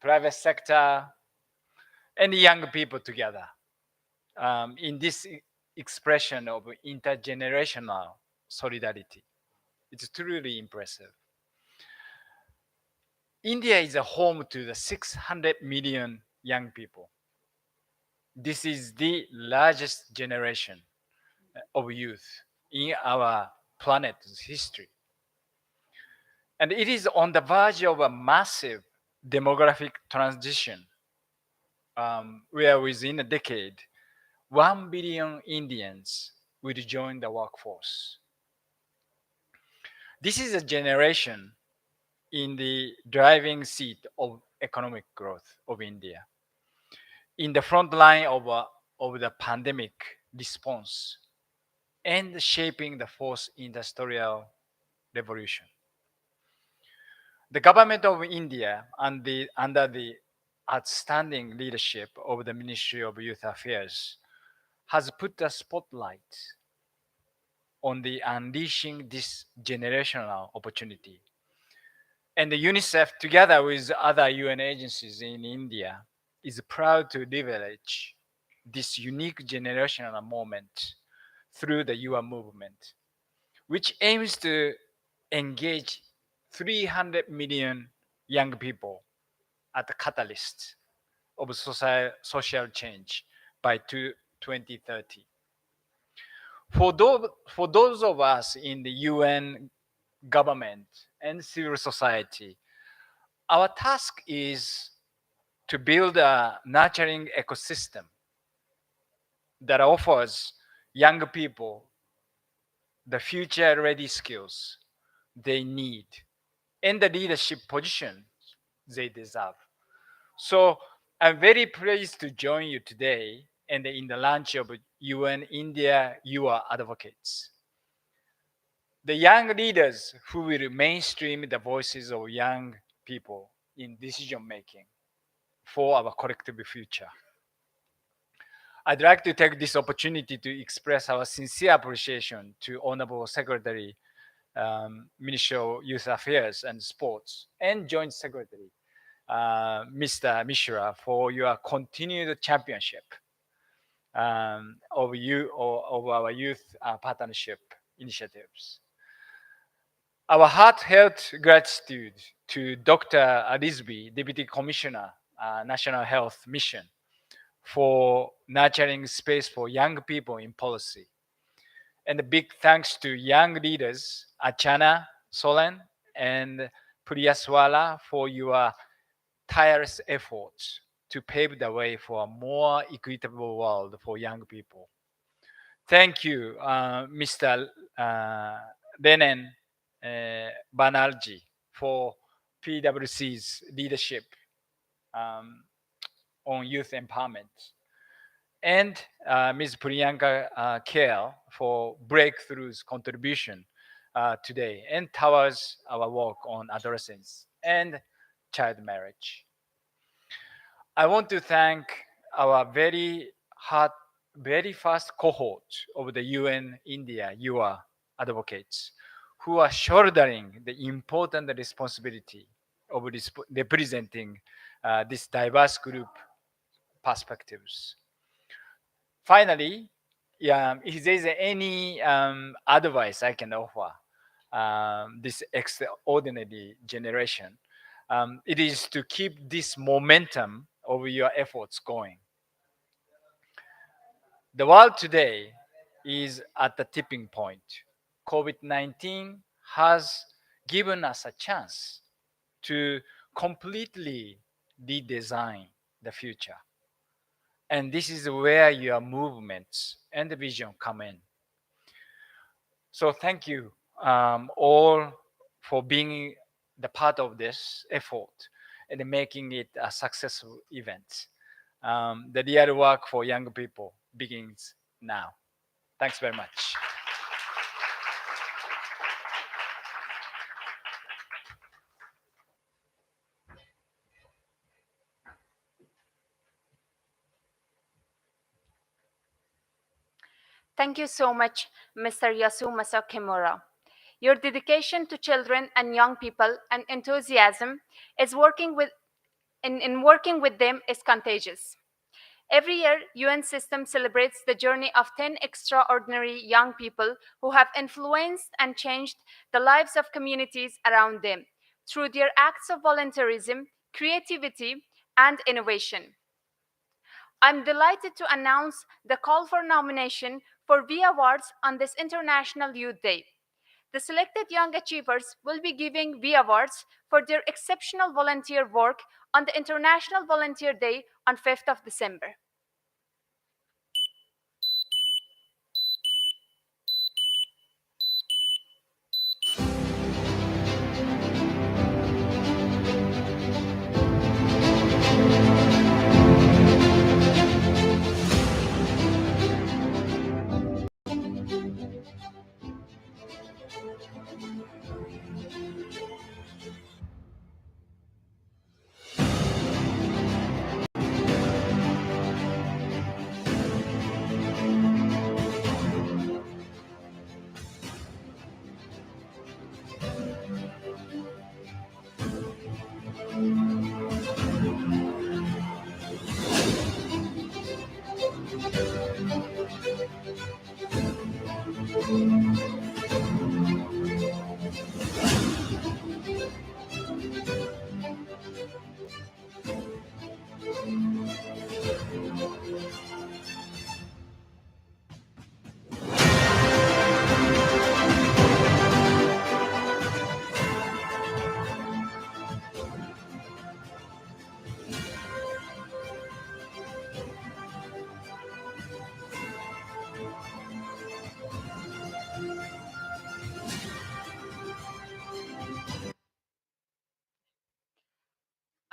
private sector, and young people together in this expression of intergenerational solidarity. It's truly impressive. India is a home to the 600 million young people. This is the largest generation of youth in our planet's history. And it is on the verge of a massive demographic transition, where within a decade, 1 billion Indians will join the workforce. This is a generation in the driving seat of economic growth of India, in the front line of the pandemic response, and shaping the fourth industrial revolution. The government of India, under the outstanding leadership of the Ministry of Youth Affairs, has put a spotlight on the unleashing this generational opportunity. And the UNICEF, together with other UN agencies in India, is proud to leverage this unique generational moment through the YuWaah movement, which aims to engage 300 million young people at the catalyst of social change by 2030. For those of us in the UN government and civil society, our task is to build a nurturing ecosystem that offers young people the future ready skills they need and the leadership positions they deserve. So I'm very pleased to join you today and in the launch of UN India YuWaah Advocates, the young leaders who will mainstream the voices of young people in decision making for our collective future. I'd like to take this opportunity to express our sincere appreciation to Honorable Secretary, Ministry of Youth Affairs and Sports, and Joint Secretary, Mr. Mishra, for your continued championship of our youth partnership initiatives. Our heartfelt gratitude to Dr. Alisby, Deputy Commissioner, National Health Mission, for nurturing space for young people in policy. And a big thanks to young leaders, Achana Solan and Priyaswala, for your tireless efforts to pave the way for a more equitable world for young people. Thank you, Mr. Lenin Banerjee, for PwC's leadership on youth empowerment, and Ms. Priyanka Kale for breakthroughs contribution today and towards our work on adolescence and child marriage. I want to thank our very first cohort of the UN India YuWaah Advocates, who are shouldering the important responsibility of representing this diverse group perspectives. Finally, if there's any advice I can offer this extraordinary generation, it is to keep this momentum of your efforts going. The world today is at the tipping point. COVID-19 has given us a chance to completely redesign the future. And this is where your movements and the vision come in. So thank you all for being the part of this effort and making it a successful event. The real work for young people begins now. Thanks very much. Thank you so much, Mr. Yasumasa Kimura. Your dedication to children and young people and enthusiasm is in working with them is contagious. Every year, UN system celebrates the journey of 10 extraordinary young people who have influenced and changed the lives of communities around them through their acts of volunteerism, creativity, and innovation. I'm delighted to announce the call for nomination for V Awards on this International Youth Day. The selected young achievers will be giving V Awards for their exceptional volunteer work on the International Volunteer Day on 5th of December.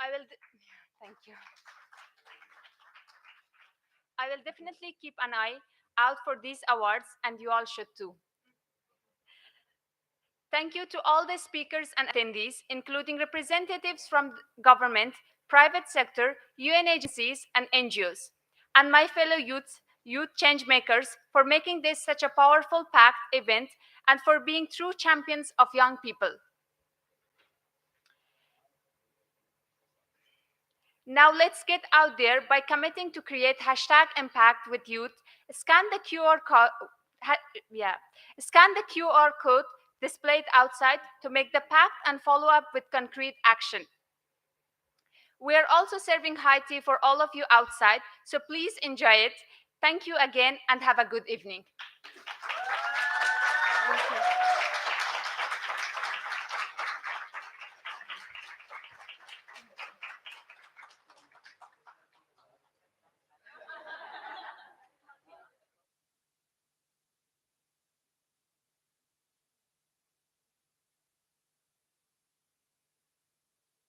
I will. Thank you. I will definitely keep an eye out for these awards, and you all should too. Thank you to all the speakers and attendees, including representatives from government, private sector, UN agencies, and NGOs, and my fellow youth change makers for making this such a powerful packed event and for being true champions of young people. Now let's get out there by committing to create hashtag impact with youth. Scan the QR code. Scan the QR code displayed outside to make the pact and follow up with concrete action. We are also serving high tea for all of you outside, so please enjoy it. Thank you again and have a good evening. Thank you.